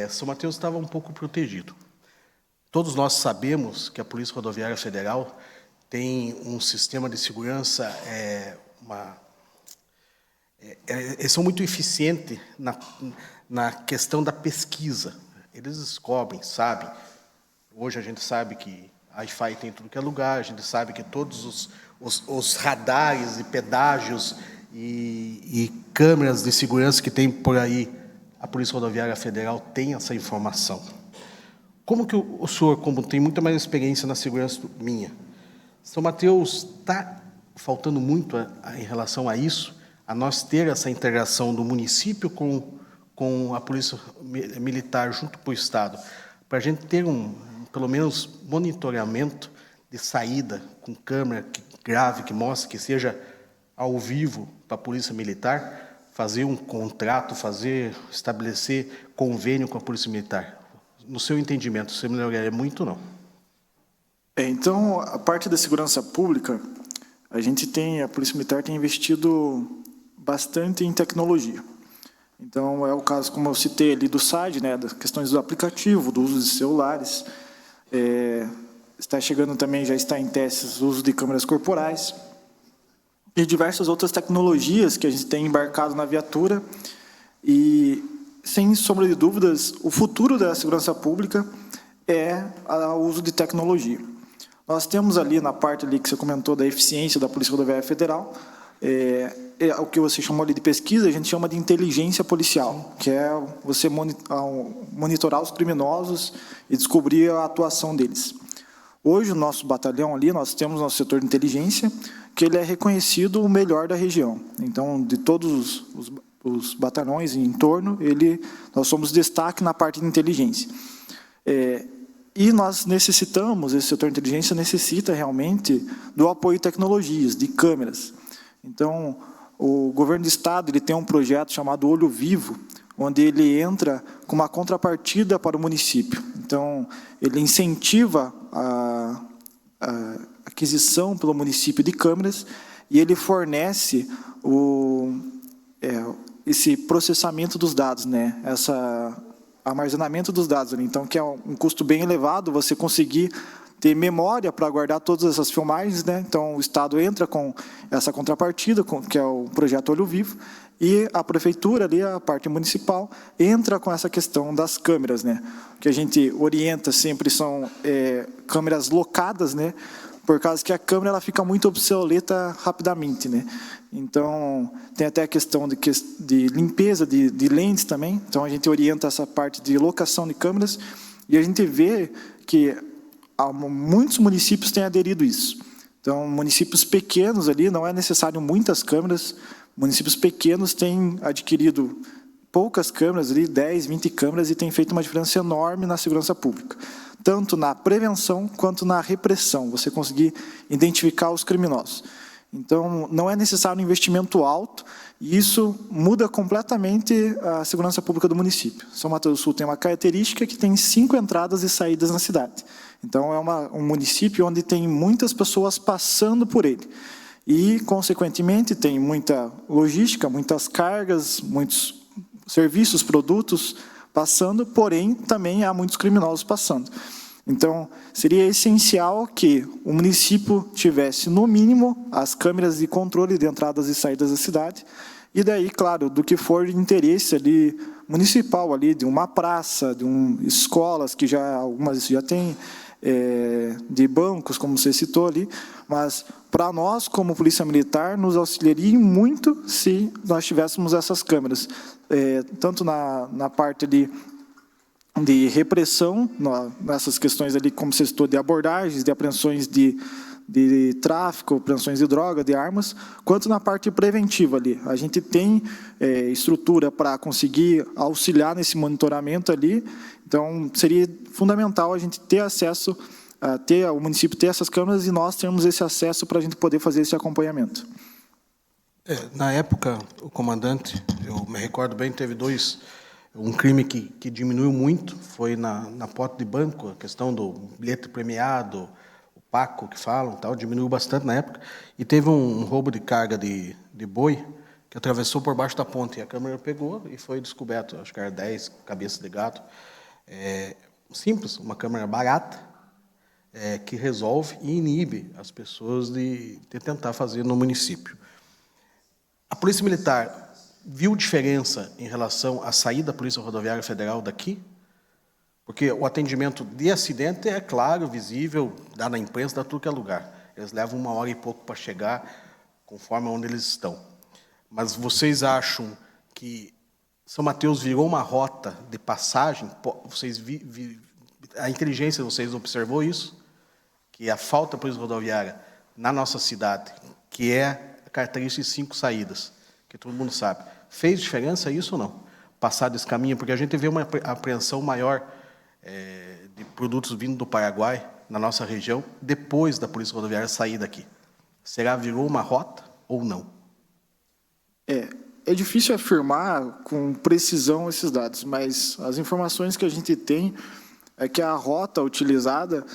São Mateus estava um pouco protegido. Todos nós sabemos que a Polícia Rodoviária Federal tem um sistema de segurança, eles são muito eficientes na questão da pesquisa. Eles descobrem, sabem. Hoje a gente sabe que a Wi-Fi tem em tudo que é lugar, a gente sabe que todos os radares e pedágios e câmeras de segurança que tem por aí, a Polícia Rodoviária Federal tem essa informação. Como que o senhor, como tem muita mais experiência na segurança minha, São Mateus está faltando muito em relação a isso, a nós ter essa integração do município com a Polícia Militar junto com o Estado, para a gente ter pelo menos, monitoramento de saída com câmera que grave, que mostre, que seja ao vivo para a Polícia Militar, fazer um contrato, estabelecer convênio com a Polícia Militar. No seu entendimento, você melhoraria muito ou não? Então, a parte da segurança pública, a Polícia Militar tem investido bastante em tecnologia. Então, é o caso, como eu citei ali, do SAD, né, das questões do aplicativo, do uso de celulares. Está chegando também, já está em testes, o uso de câmeras corporais e diversas outras tecnologias que a gente tem embarcado na viatura. E, sem sombra de dúvidas, o futuro da segurança pública é o uso de tecnologia. Nós temos ali, na parte ali que você comentou da eficiência da Polícia Rodoviária Federal, o que você chamou ali de pesquisa, a gente chama de inteligência policial, que é você monitorar os criminosos e descobrir a atuação deles. Hoje, o nosso batalhão ali, nós temos nosso setor de inteligência, que ele é reconhecido o melhor da região. Então, de todos os batalhões em torno, nós somos destaque na parte de inteligência. E nós necessitamos, esse setor de inteligência necessita realmente do apoio de tecnologias, de câmeras. Então, o governo do estado ele tem um projeto chamado Olho Vivo, onde ele entra com uma contrapartida para o município. Então, ele incentiva a aquisição pelo município de câmeras e ele fornece esse processamento dos dados, né? Armazenamento dos dados. Então, que é um custo bem elevado, você conseguir ter memória para guardar todas essas filmagens, né? Então, o Estado entra com essa contrapartida, que é o projeto Olho Vivo, e a prefeitura, ali, a parte municipal, entra com essa questão das câmeras, né? O que a gente orienta sempre são câmeras locadas, né? Por causa que a câmera ela fica muito obsoleta rapidamente, né? Então, tem até a questão de limpeza de lentes também. Então, a gente orienta essa parte de locação de câmeras e a gente vê que muitos municípios têm aderido a isso. Então, municípios pequenos ali, não é necessário muitas câmeras, municípios pequenos têm adquirido poucas câmeras, ali, 10, 20 câmeras, e têm feito uma diferença enorme na segurança pública. Tanto na prevenção quanto na repressão, você conseguir identificar os criminosos. Então, não é necessário um investimento alto, e isso muda completamente a segurança pública do município. São Mateus do Sul tem uma característica que tem 5 entradas e saídas na cidade. Então, é um município onde tem muitas pessoas passando por ele. E, consequentemente, tem muita logística, muitas cargas, muitos serviços, produtos passando, porém, também há muitos criminosos passando. Então, seria essencial que o município tivesse, no mínimo, as câmeras de controle de entradas e saídas da cidade, e daí, claro, do que for de interesse ali municipal, ali, de uma praça, de escolas, que algumas já têm, de bancos, como você citou ali, mas, para nós, como Polícia Militar, nos auxiliaria muito se nós tivéssemos essas câmeras, tanto na parte de de repressão, nessas questões ali, como você citou, de abordagens, de apreensões de tráfico, apreensões de droga, de armas, quanto na parte preventiva ali. A gente tem estrutura para conseguir auxiliar nesse monitoramento ali, então seria fundamental a gente ter acesso, o município ter essas câmeras e nós termos esse acesso para a gente poder fazer esse acompanhamento. Na época, o comandante, eu me recordo bem, teve um crime que diminuiu muito, foi na porta de banco, a questão do bilhete premiado, o Paco, que falam, tal, diminuiu bastante na época, e teve um roubo de carga de boi, que atravessou por baixo da ponte, e a câmera pegou e foi descoberto, acho que era 10 cabeças de gado. Simples, uma câmera barata, que resolve e inibe as pessoas de tentar fazer no município. A Polícia Militar viu diferença em relação à saída da Polícia Rodoviária Federal daqui? Porque o atendimento de acidente é claro, visível, dá na imprensa, dá tudo que é lugar. Eles levam 1 hora e pouco para chegar, conforme onde eles estão. Mas vocês acham que São Mateus virou uma rota de passagem? A inteligência de vocês observou isso? Que a falta de polícia rodoviária na nossa cidade, que é a característica de 5 saídas, que todo mundo sabe. Fez diferença isso ou não? Passar desse caminho? Porque a gente vê uma apreensão maior de produtos vindo do Paraguai, na nossa região, depois da polícia rodoviária sair daqui. Será virou uma rota ou não? É difícil afirmar com precisão esses dados, mas as informações que a gente tem é que a rota utilizada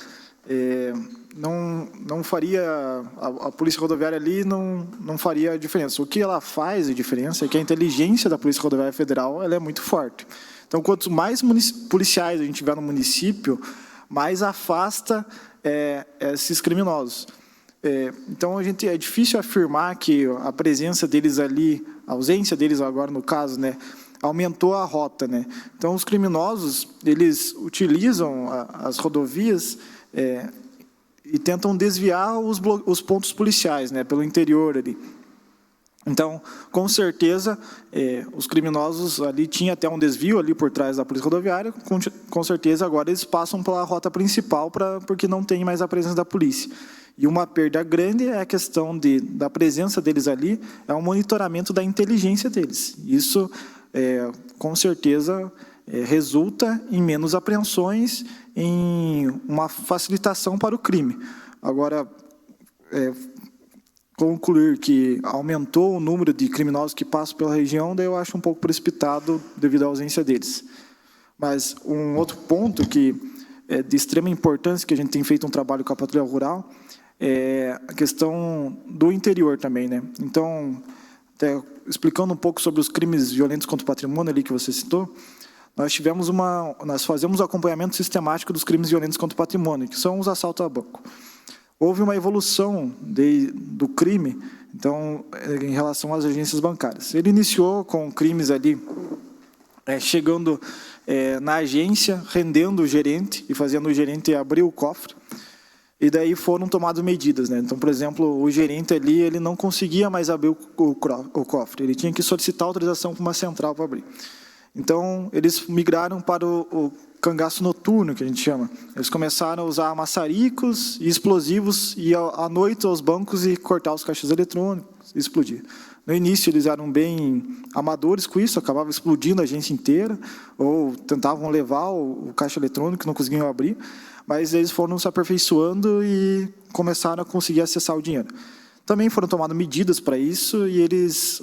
não faria, a Polícia Rodoviária ali não faria diferença. O que ela faz de diferença é que a inteligência da Polícia Rodoviária Federal ela é muito forte. Então, quanto mais policiais a gente tiver no município, mais afasta esses criminosos. Então, é difícil afirmar que a presença deles ali, a ausência deles agora no caso, né, aumentou a rota, né? Então, os criminosos, eles utilizam as rodovias e tentam desviar os pontos policiais, né, pelo interior ali. Então, com certeza, os criminosos ali tinham até um desvio ali por trás da polícia rodoviária, com certeza agora eles passam pela rota principal porque não tem mais a presença da polícia. E uma perda grande é a questão da presença deles ali, é o monitoramento da inteligência deles. Isso, com certeza, resulta em menos apreensões, em uma facilitação para o crime. Agora, concluir que aumentou o número de criminosos que passam pela região, daí eu acho um pouco precipitado devido à ausência deles. Mas um outro ponto que é de extrema importância, que a gente tem feito um trabalho com a Patrulha Rural, é a questão do interior também, né? Então, até explicando um pouco sobre os crimes violentos contra o patrimônio ali que você citou, nós fazemos o acompanhamento sistemático dos crimes violentos contra o patrimônio, que são os assaltos a banco. Houve uma evolução do crime, então, em relação às agências bancárias. Ele iniciou com crimes ali, chegando na agência, rendendo o gerente e fazendo o gerente abrir o cofre, e daí foram tomadas medidas, né? Então, por exemplo, o gerente ali, ele não conseguia mais abrir o cofre, ele tinha que solicitar autorização para uma central para abrir. Então, eles migraram para o cangaço noturno, que a gente chama. Eles começaram a usar maçaricos e explosivos, e à noite aos bancos e cortar os caixas eletrônicos e explodir. No início, eles eram bem amadores com isso, acabavam explodindo a agência inteira, ou tentavam levar o caixa eletrônico, que não conseguiam abrir, mas eles foram se aperfeiçoando e começaram a conseguir acessar o dinheiro. Também foram tomadas medidas para isso, e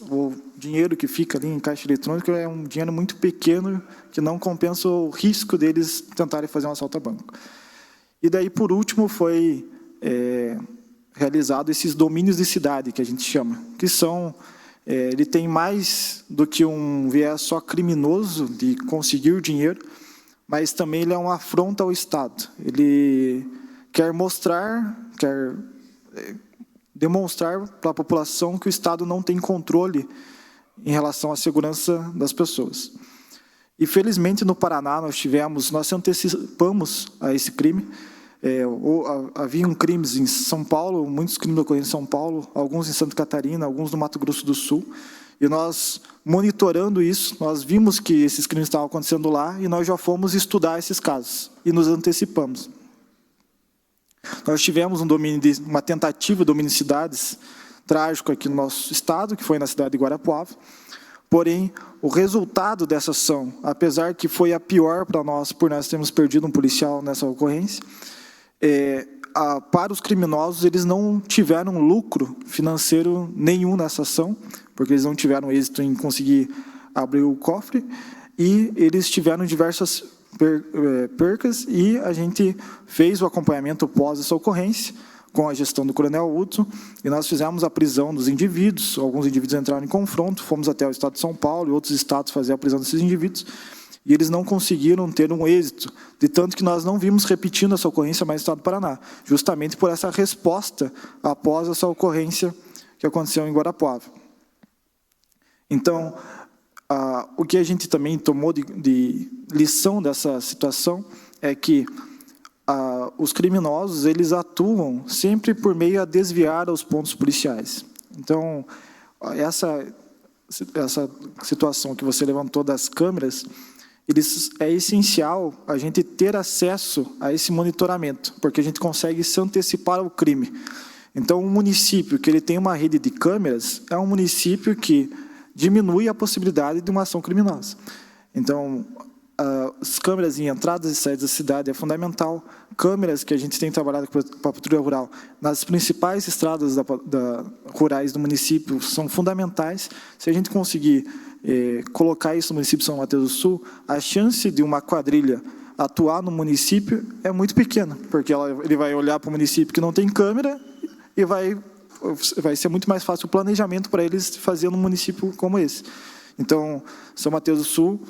o dinheiro que fica ali em caixa eletrônica é um dinheiro muito pequeno, que não compensa o risco deles tentarem fazer um assalto a banco. E daí, por último, foi realizado esses domínios de cidade, que a gente chama, que são, ele tem mais do que um viés só criminoso de conseguir o dinheiro, mas também ele é uma afronta ao Estado. Ele quer demonstrar para a população que o Estado não tem controle em relação à segurança das pessoas. E, felizmente, no Paraná, nós se antecipamos a esse crime. Haviam crimes em São Paulo, muitos crimes ocorrendo em São Paulo, alguns em Santa Catarina, alguns no Mato Grosso do Sul, E nós, monitorando isso, nós vimos que esses crimes estavam acontecendo lá e nós já fomos estudar esses casos e nos antecipamos. Nós tivemos uma tentativa de hominicidades trágico aqui no nosso estado, que foi na cidade de Guarapuava. Porém, o resultado dessa ação, apesar que foi a pior para nós, por nós termos perdido um policial nessa ocorrência, para os criminosos, eles não tiveram lucro financeiro nenhum nessa ação, porque eles não tiveram êxito em conseguir abrir o cofre, e eles tiveram diversas percas, e a gente fez o acompanhamento pós essa ocorrência, com a gestão do Coronel Hudson, e nós fizemos a prisão dos indivíduos, alguns indivíduos entraram em confronto, fomos até o estado de São Paulo e outros estados fazer a prisão desses indivíduos, e eles não conseguiram ter um êxito, de tanto que nós não vimos repetindo essa ocorrência mais no estado do Paraná, justamente por essa resposta após essa ocorrência que aconteceu em Guarapuava. Então, o que a gente também tomou de lição dessa situação é que os criminosos, eles atuam sempre por meio a desviar os pontos policiais. Então, essa situação que você levantou das câmeras, é essencial a gente ter acesso a esse monitoramento, porque a gente consegue se antecipar ao crime. Então, um município que ele tem uma rede de câmeras é um município que diminui a possibilidade de uma ação criminosa. Então, as câmeras em entradas e saídas da cidade é fundamental. Câmeras que a gente tem trabalhado com a patrulha rural nas principais estradas rurais do município são fundamentais. Se a gente conseguir colocar isso no município de São Mateus do Sul, a chance de uma quadrilha atuar no município é muito pequena, porque ele vai olhar para o município que não tem câmera e vai ser muito mais fácil o planejamento para eles fazer num município como esse. Então, São Mateus do Sul,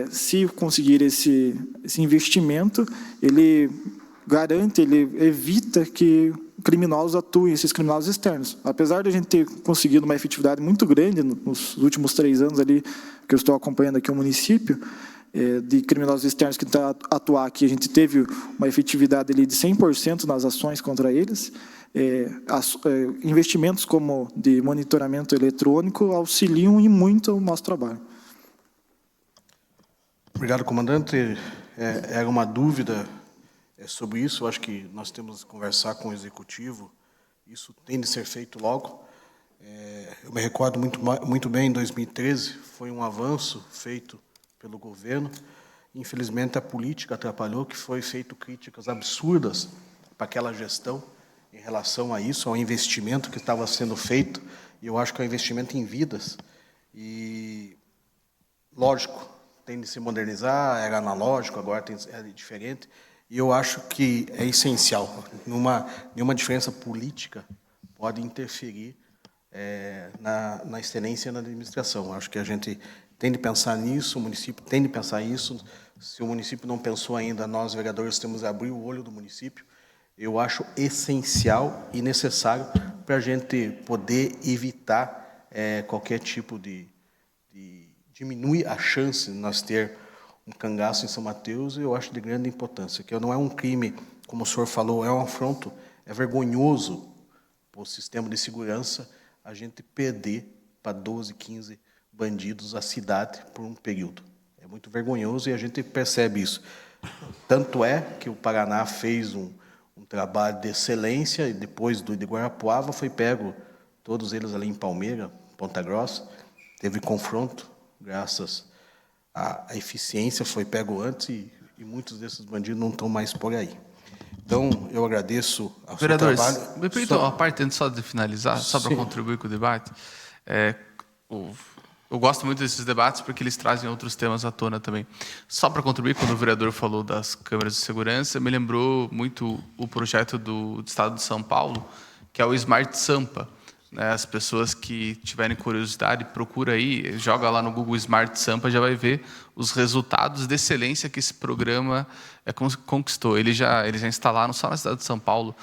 se conseguir esse investimento, ele garante, ele evita que criminosos atuem, esses criminosos externos. Apesar de a gente ter conseguido uma efetividade muito grande nos últimos 3 anos ali, que eu estou acompanhando aqui o município, de criminosos externos que estão a atuar aqui, a gente teve uma efetividade ali de 100% nas ações contra eles. Investimentos como de monitoramento eletrônico auxiliam e muito o nosso trabalho. Obrigado, comandante. Era uma dúvida sobre isso. Eu acho que nós temos que conversar com o executivo. Isso tem de ser feito logo. Eu me recordo muito bem, em 2013, foi um avanço feito pelo governo. Infelizmente, a política atrapalhou, que foi feito críticas absurdas para aquela gestão em relação a isso, ao investimento que estava sendo feito. E eu acho que é um investimento em vidas. E, lógico, tem de se modernizar, era analógico, agora é diferente. E eu acho que é essencial. Nenhuma diferença política pode interferir na excelência e na administração. Acho que a gente tem de pensar nisso, o município tem de pensar isso. Se o município não pensou ainda, nós, vereadores, temos de abrir o olho do município. Eu acho essencial e necessário para a gente poder evitar qualquer tipo de diminuir a chance de nós ter um cangaço em São Mateus. Eu acho de grande importância, que não é um crime, como o senhor falou, é um afronto, é vergonhoso para o sistema de segurança a gente perder para 12, 15 bandidos a cidade por um período. É muito vergonhoso e a gente percebe isso. Tanto é que o Paraná fez um trabalho de excelência, e depois de Guarapuava foi pego todos eles ali em Palmeira, Ponta Grossa, teve confronto, graças à eficiência, foi pego antes, e muitos desses bandidos não estão mais por aí. Então, eu agradeço ao seu trabalho. Vereadores, me permitam uma parte antes só de finalizar, só para contribuir com o debate. Eu gosto muito desses debates porque eles trazem outros temas à tona também. Só para contribuir, quando o vereador falou das câmeras de segurança, me lembrou muito o projeto do Estado de São Paulo, que é o Smart Sampa. As pessoas que tiverem curiosidade, procura aí, joga lá no Google Smart Sampa, já vai ver os resultados de excelência que esse programa conquistou. Eles já instalaram só na cidade de São Paulo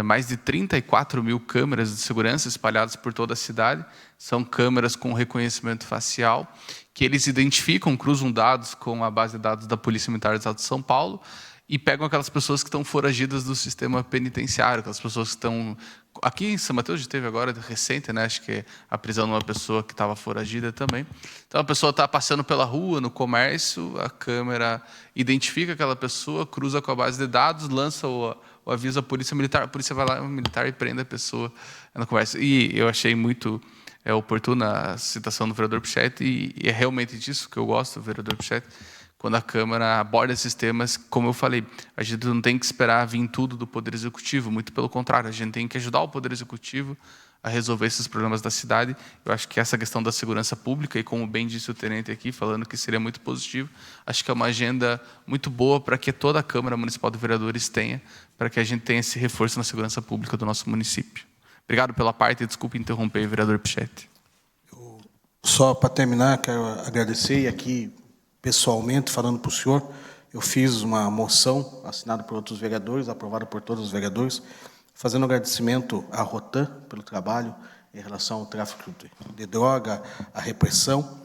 mais de 34 mil câmeras de segurança espalhadas por toda a cidade. São câmeras com reconhecimento facial, que eles identificam, cruzam dados com a base de dados da Polícia Militar do Estado de São Paulo e pegam aquelas pessoas que estão foragidas do sistema penitenciário, aquelas pessoas que estão Aqui em São Mateus já teve agora, recente, né? Acho que a prisão de uma pessoa que estava foragida também. Então, a pessoa está passando pela rua, no comércio, a câmera identifica aquela pessoa, cruza com a base de dados, lança o aviso à polícia militar, a polícia vai lá, o militar, e prende a pessoa na conversa. E eu achei muito oportuna a citação do vereador Pichetti, e é realmente disso que eu gosto, vereador Pichetti, quando a Câmara aborda esses temas, como eu falei, a gente não tem que esperar vir tudo do Poder Executivo, muito pelo contrário, a gente tem que ajudar o Poder Executivo a resolver esses problemas da cidade. Eu acho que essa questão da segurança pública, e como bem disse o tenente aqui, falando que seria muito positivo, acho que é uma agenda muito boa para que toda a Câmara Municipal de Vereadores tenha, para que a gente tenha esse reforço na segurança pública do nosso município. Obrigado pela parte, e desculpe interromper, vereador Pichetti. Só para terminar, quero agradecer, e aqui, pessoalmente, falando para o senhor, eu fiz uma moção assinada por outros vereadores, aprovada por todos os vereadores, fazendo agradecimento à Rotan pelo trabalho em relação ao tráfico de droga, à repressão.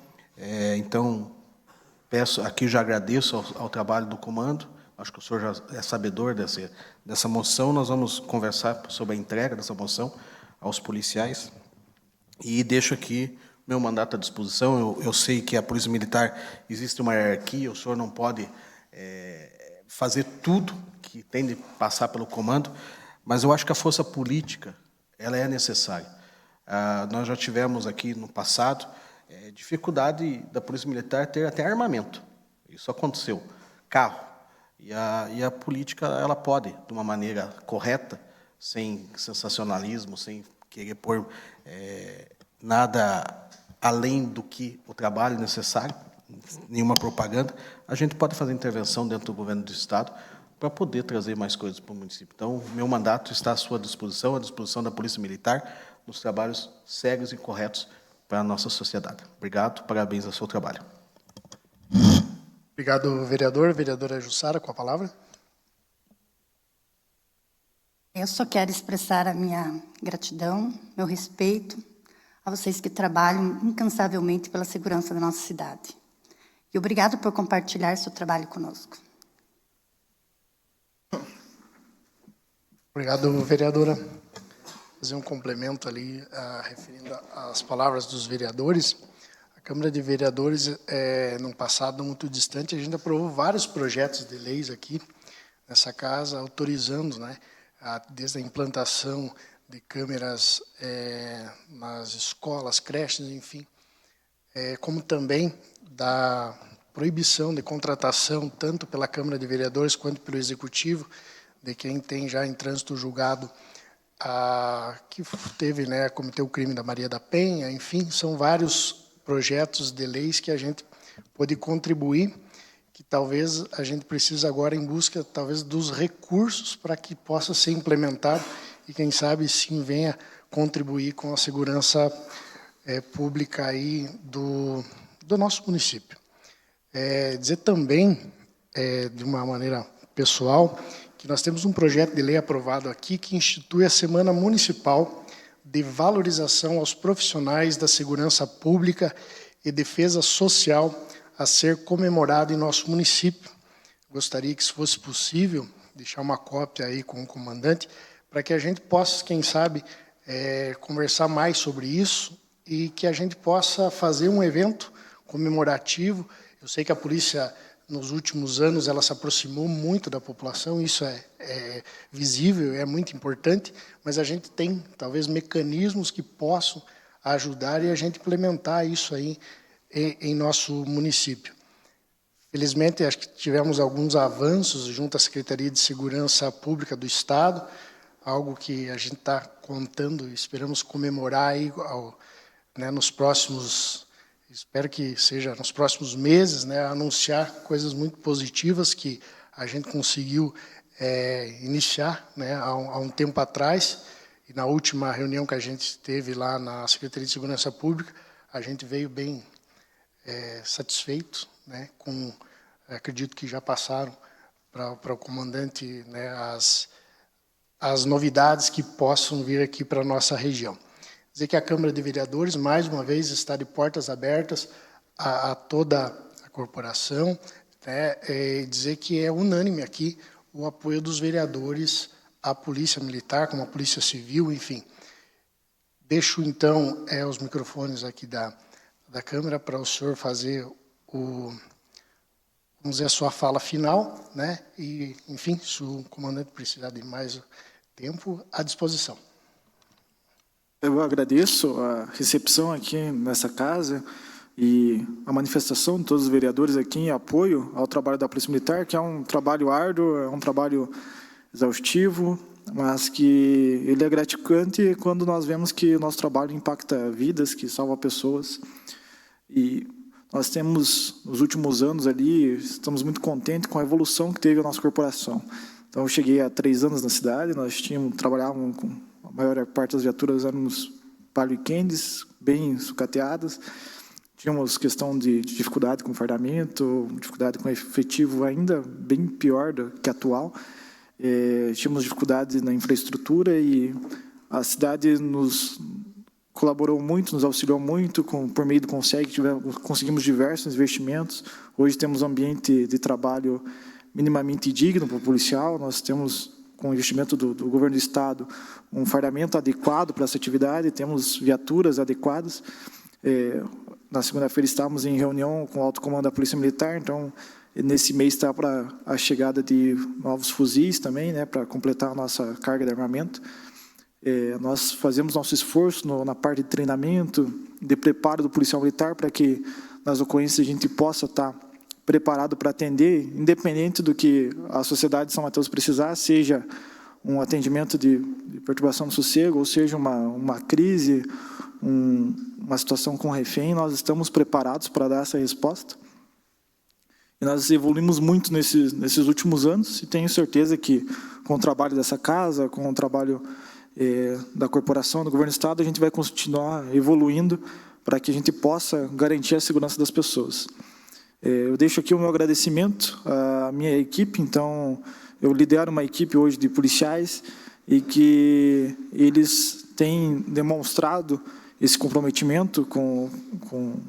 Então, peço, aqui já agradeço ao trabalho do comando, acho que o senhor já é sabedor dessa moção, nós vamos conversar sobre a entrega dessa moção aos policiais, e deixo aqui meu mandato à disposição. Eu sei que a Polícia Militar existe uma hierarquia, o senhor não pode fazer tudo que tem de passar pelo comando, mas eu acho que a força política ela é necessária. Nós já tivemos aqui no passado dificuldade da Polícia Militar ter até armamento. Isso aconteceu. Carro. E a política ela pode, de uma maneira correta, sem sensacionalismo, sem querer pôr nada além do que o trabalho necessário, nenhuma propaganda, a gente pode fazer intervenção dentro do governo do Estado para poder trazer mais coisas para o município. Então, meu mandato está à sua disposição, à disposição da Polícia Militar, nos trabalhos sérios e corretos para a nossa sociedade. Obrigado, parabéns ao seu trabalho. Obrigado, vereador. Vereadora Jussara, com a palavra. Eu só quero expressar a minha gratidão, meu respeito a vocês que trabalham incansavelmente pela segurança da nossa cidade. E obrigado por compartilhar seu trabalho conosco. Obrigado, vereadora. Vou fazer um complemento ali, referindo às palavras dos vereadores. A Câmara de Vereadores, num passado muito distante, a gente aprovou vários projetos de leis aqui nessa casa, autorizando, né, desde a implantação de câmeras nas escolas, creches, enfim, como também da proibição de contratação, tanto pela Câmara de Vereadores quanto pelo Executivo, de quem tem já em trânsito julgado que teve, né, cometeu o crime da Maria da Penha, enfim, são vários projetos de leis que a gente pode contribuir, que talvez a gente precise agora em busca, talvez, dos recursos para que possa ser implementado e, quem sabe, sim, venha contribuir com a segurança pública aí do nosso município. Dizer também, de uma maneira pessoal, que nós temos um projeto de lei aprovado aqui que institui a Semana Municipal de Valorização aos Profissionais da Segurança Pública e Defesa Social a ser comemorado em nosso município. Gostaria que, se fosse possível, deixar uma cópia aí com o comandante, para que a gente possa, quem sabe, conversar mais sobre isso e que a gente possa fazer um evento comemorativo. Eu sei que a polícia, nos últimos anos, ela se aproximou muito da população, isso é visível, é muito importante, mas a gente tem, talvez, mecanismos que possam ajudar e a gente implementar isso aí em nosso município. Felizmente, acho que tivemos alguns avanços junto à Secretaria de Segurança Pública do Estado, algo que a gente está contando e esperamos comemorar aí, né, nos próximos, espero que seja nos próximos meses, né, anunciar coisas muito positivas que a gente conseguiu iniciar, né, há um tempo atrás, e na última reunião que a gente teve lá na Secretaria de Segurança Pública, a gente veio bem satisfeito, né, acredito que já passaram para o comandante, né, as novidades que possam vir aqui para a nossa região. Dizer que a Câmara de Vereadores, mais uma vez, está de portas abertas a toda a corporação, né, e dizer que é unânime aqui o apoio dos vereadores a Polícia Militar, como a Polícia Civil, enfim. Deixo, então, os microfones aqui da Câmara para o senhor fazer vamos dizer, a sua fala final, né? E, enfim, se o comandante precisar de mais tempo, à disposição. Eu agradeço a recepção aqui nessa casa e a manifestação de todos os vereadores aqui em apoio ao trabalho da Polícia Militar, que é um trabalho árduo, é um trabalho exaustivo, mas que ele é gratificante quando nós vemos que o nosso trabalho impacta vidas, que salva pessoas. E nós temos, nos últimos anos ali, estamos muito contentes com a evolução que teve a nossa corporação. Então, eu cheguei há 3 anos na cidade, nós trabalhávamos com a maior parte das viaturas, éramos palio e candies, bem sucateadas. Tínhamos questão de dificuldade com fardamento, dificuldade com efetivo ainda bem pior do que atual. Tínhamos dificuldade na infraestrutura e a cidade nos colaborou muito, nos auxiliou muito por meio do CONSEG, conseguimos diversos investimentos. Hoje temos um ambiente de trabalho minimamente digno para o policial, nós temos, com o investimento do governo do Estado, um fardamento adequado para essa atividade, temos viaturas adequadas. Na segunda-feira estávamos em reunião com o alto comando da Polícia Militar, então, nesse mês está para a chegada de novos fuzis também, né, para completar a nossa carga de armamento. Nós fazemos nosso esforço na parte de treinamento, de preparo do policial militar, para que nas ocorrências a gente possa estar preparado para atender, independente do que a sociedade de São Mateus precisar, seja um atendimento de perturbação do sossego, ou seja uma crise, uma situação com refém, nós estamos preparados para dar essa resposta. E nós evoluímos muito nesses últimos anos, e tenho certeza que com o trabalho dessa casa, com o trabalho da corporação, do governo do Estado, a gente vai continuar evoluindo para que a gente possa garantir a segurança das pessoas. Eu deixo aqui o meu agradecimento à minha equipe. Então, eu lidero uma equipe hoje de policiais e que eles têm demonstrado esse comprometimento com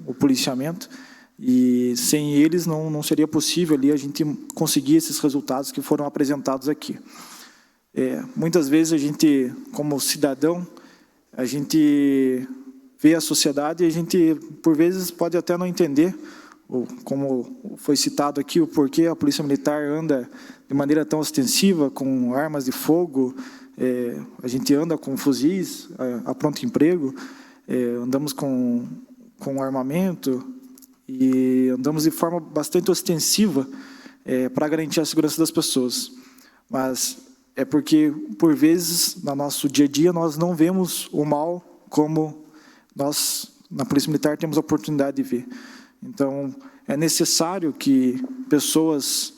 o policiamento, e sem eles não seria possível ali a gente conseguir esses resultados que foram apresentados aqui. Muitas vezes a gente, como cidadão, a gente vê a sociedade e a gente, por vezes, pode até não entender, como foi citado aqui, o porquê a Polícia Militar anda de maneira tão ostensiva, com armas de fogo, a gente anda com fuzis a pronto emprego, andamos com armamento e andamos de forma bastante ostensiva para garantir a segurança das pessoas. Mas é porque, por vezes, no nosso dia a dia, nós não vemos o mal como nós, na Polícia Militar, temos a oportunidade de ver. Então, é necessário que pessoas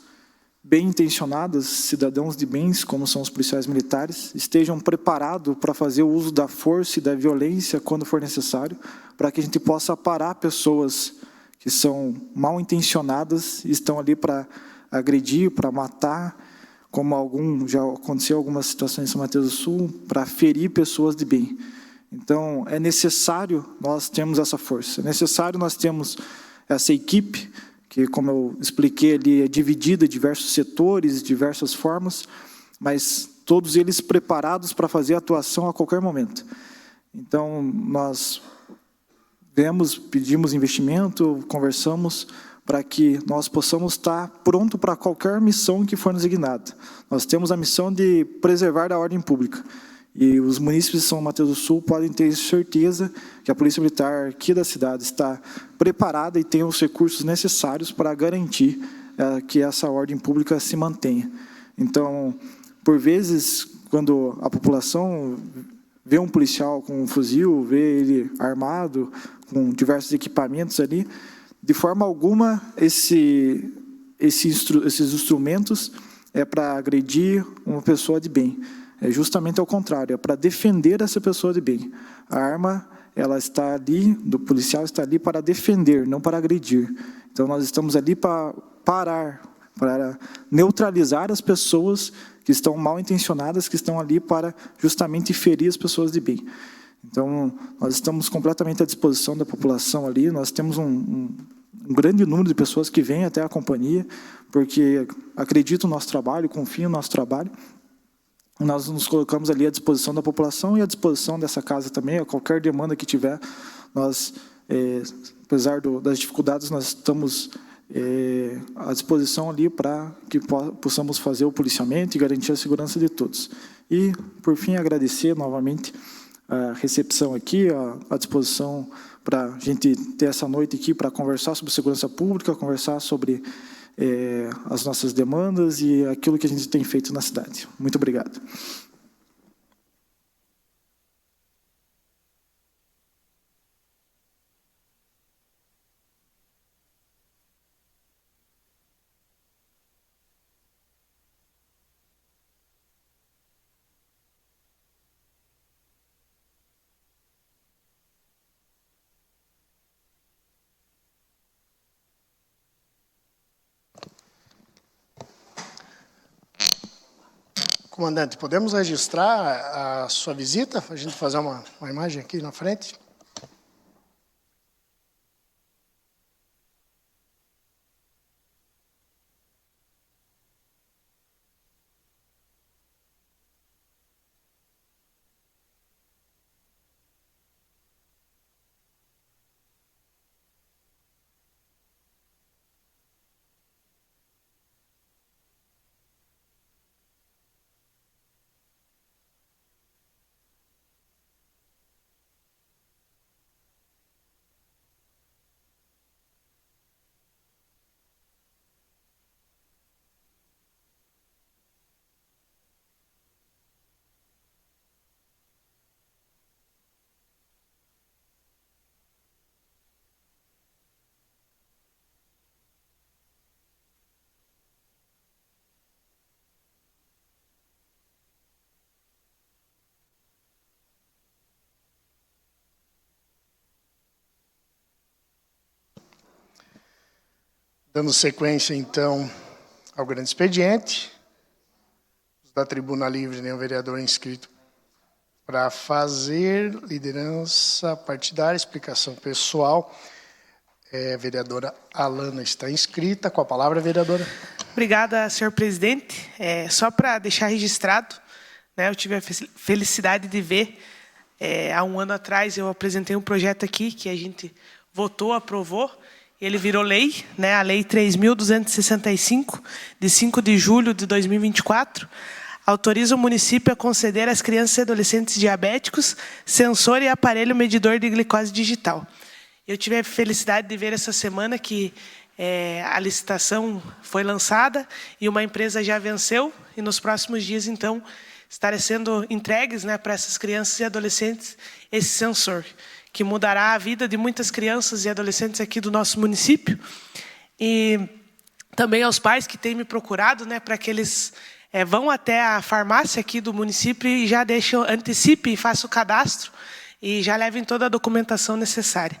bem intencionadas, cidadãos de bens, como são os policiais militares, estejam preparados para fazer o uso da força e da violência quando for necessário, para que a gente possa parar pessoas que são mal intencionadas e estão ali para agredir, para matar, como já aconteceu algumas situações em São Mateus do Sul, para ferir pessoas de bem. Então, é necessário nós termos essa força, é necessário nós termos essa equipe, que, como eu expliquei ali, é dividida em diversos setores, diversas formas, mas todos eles preparados para fazer atuação a qualquer momento. Então, nós pedimos investimento, conversamos, para que nós possamos estar pronto para qualquer missão que for nos designada. Nós temos a missão de preservar a ordem pública. E os munícipes de São Mateus do Sul podem ter certeza que a Polícia Militar aqui da cidade está preparada e tem os recursos necessários para garantir que essa ordem pública se mantenha. Então, por vezes, quando a população vê um policial com um fuzil, vê ele armado, com diversos equipamentos ali, de forma alguma, esses instrumentos é para agredir uma pessoa de bem. É justamente ao contrário, é para defender essa pessoa de bem. A arma, ela está ali, do policial está ali para defender, não para agredir. Então, nós estamos ali para parar, para neutralizar as pessoas que estão mal intencionadas, que estão ali para justamente ferir as pessoas de bem. Então, nós estamos completamente à disposição da população ali, nós temos um grande número de pessoas que vêm até a companhia, porque acreditam no nosso trabalho, confiam no nosso trabalho, nós nos colocamos ali à disposição da população e à disposição dessa casa também, a qualquer demanda que tiver. Nós, apesar das dificuldades, nós estamos à disposição ali para que possamos fazer o policiamento e garantir a segurança de todos. E, por fim, agradecer novamente a recepção aqui, à disposição para a gente ter essa noite aqui para conversar sobre segurança pública, conversar sobre as nossas demandas e aquilo que a gente tem feito na cidade. Muito obrigado. Comandante, podemos registrar a sua visita? A gente fazer uma imagem aqui na frente. Dando sequência, então, ao grande expediente, da Tribuna Livre, nenhum vereador inscrito para fazer liderança partidária, explicação pessoal. A vereadora Alana está inscrita. Com a palavra, vereadora. Obrigada, senhor presidente. Só para deixar registrado, né, eu tive a felicidade de ver, há um ano atrás, eu apresentei um projeto aqui que a gente votou, aprovou, ele virou lei, né, a Lei 3.265, de 5 de julho de 2024, autoriza o município a conceder às crianças e adolescentes diabéticos sensor e aparelho medidor de glicose digital. Eu tive a felicidade de ver essa semana que a licitação foi lançada e uma empresa já venceu, e nos próximos dias, então, estarão sendo entregues, né, para essas crianças e adolescentes esse sensor, que mudará a vida de muitas crianças e adolescentes aqui do nosso município. E também aos pais que têm me procurado, né, para que eles vão até a farmácia aqui do município e já antecipem e façam o cadastro e já levem toda a documentação necessária.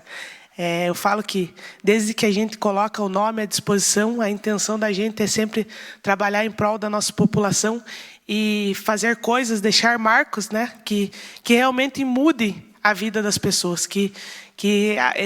Eu falo que, desde que a gente coloca o nome à disposição, a intenção da gente é sempre trabalhar em prol da nossa população e fazer coisas, deixar marcos, né, que realmente mudem a vida das pessoas, que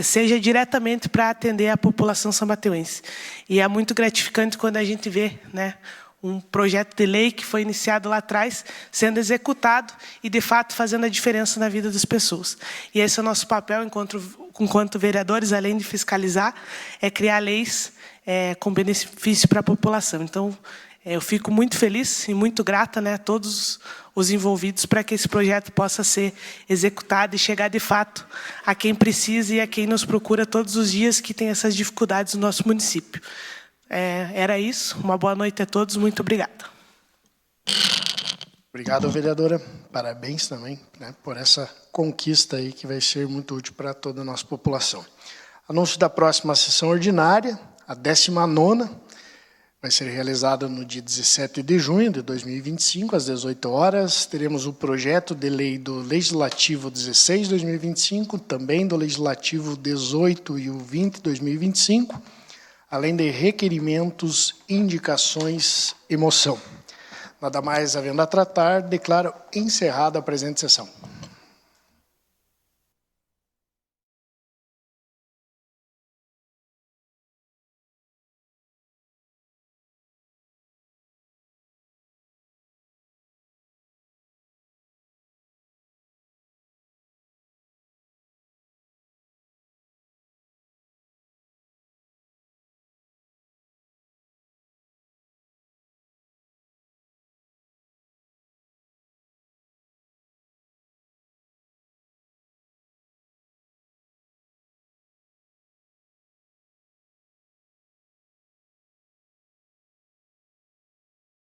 seja diretamente para atender a população sambateuense. E é muito gratificante quando a gente vê, né, um projeto de lei que foi iniciado lá atrás, sendo executado e, de fato, fazendo a diferença na vida das pessoas. E esse é o nosso papel enquanto vereadores, além de fiscalizar, é criar leis com benefício para a população. Então, eu fico muito feliz e muito grata, né, a todos os envolvidos para que esse projeto possa ser executado e chegar, de fato, a quem precisa e a quem nos procura todos os dias que tem essas dificuldades no nosso município. Era isso. Uma boa noite a todos. Muito obrigada. Obrigado, vereadora. Parabéns também, né, por essa conquista aí que vai ser muito útil para toda a nossa população. Anúncio da próxima sessão ordinária, a 19ª, vai ser realizada no dia 17 de junho de 2025, às 18 horas. Teremos o projeto de lei do Legislativo 16/2025, também do Legislativo 18 e o 20/2025, além de requerimentos, indicações e moção. Nada mais havendo a tratar, declaro encerrada a presente sessão.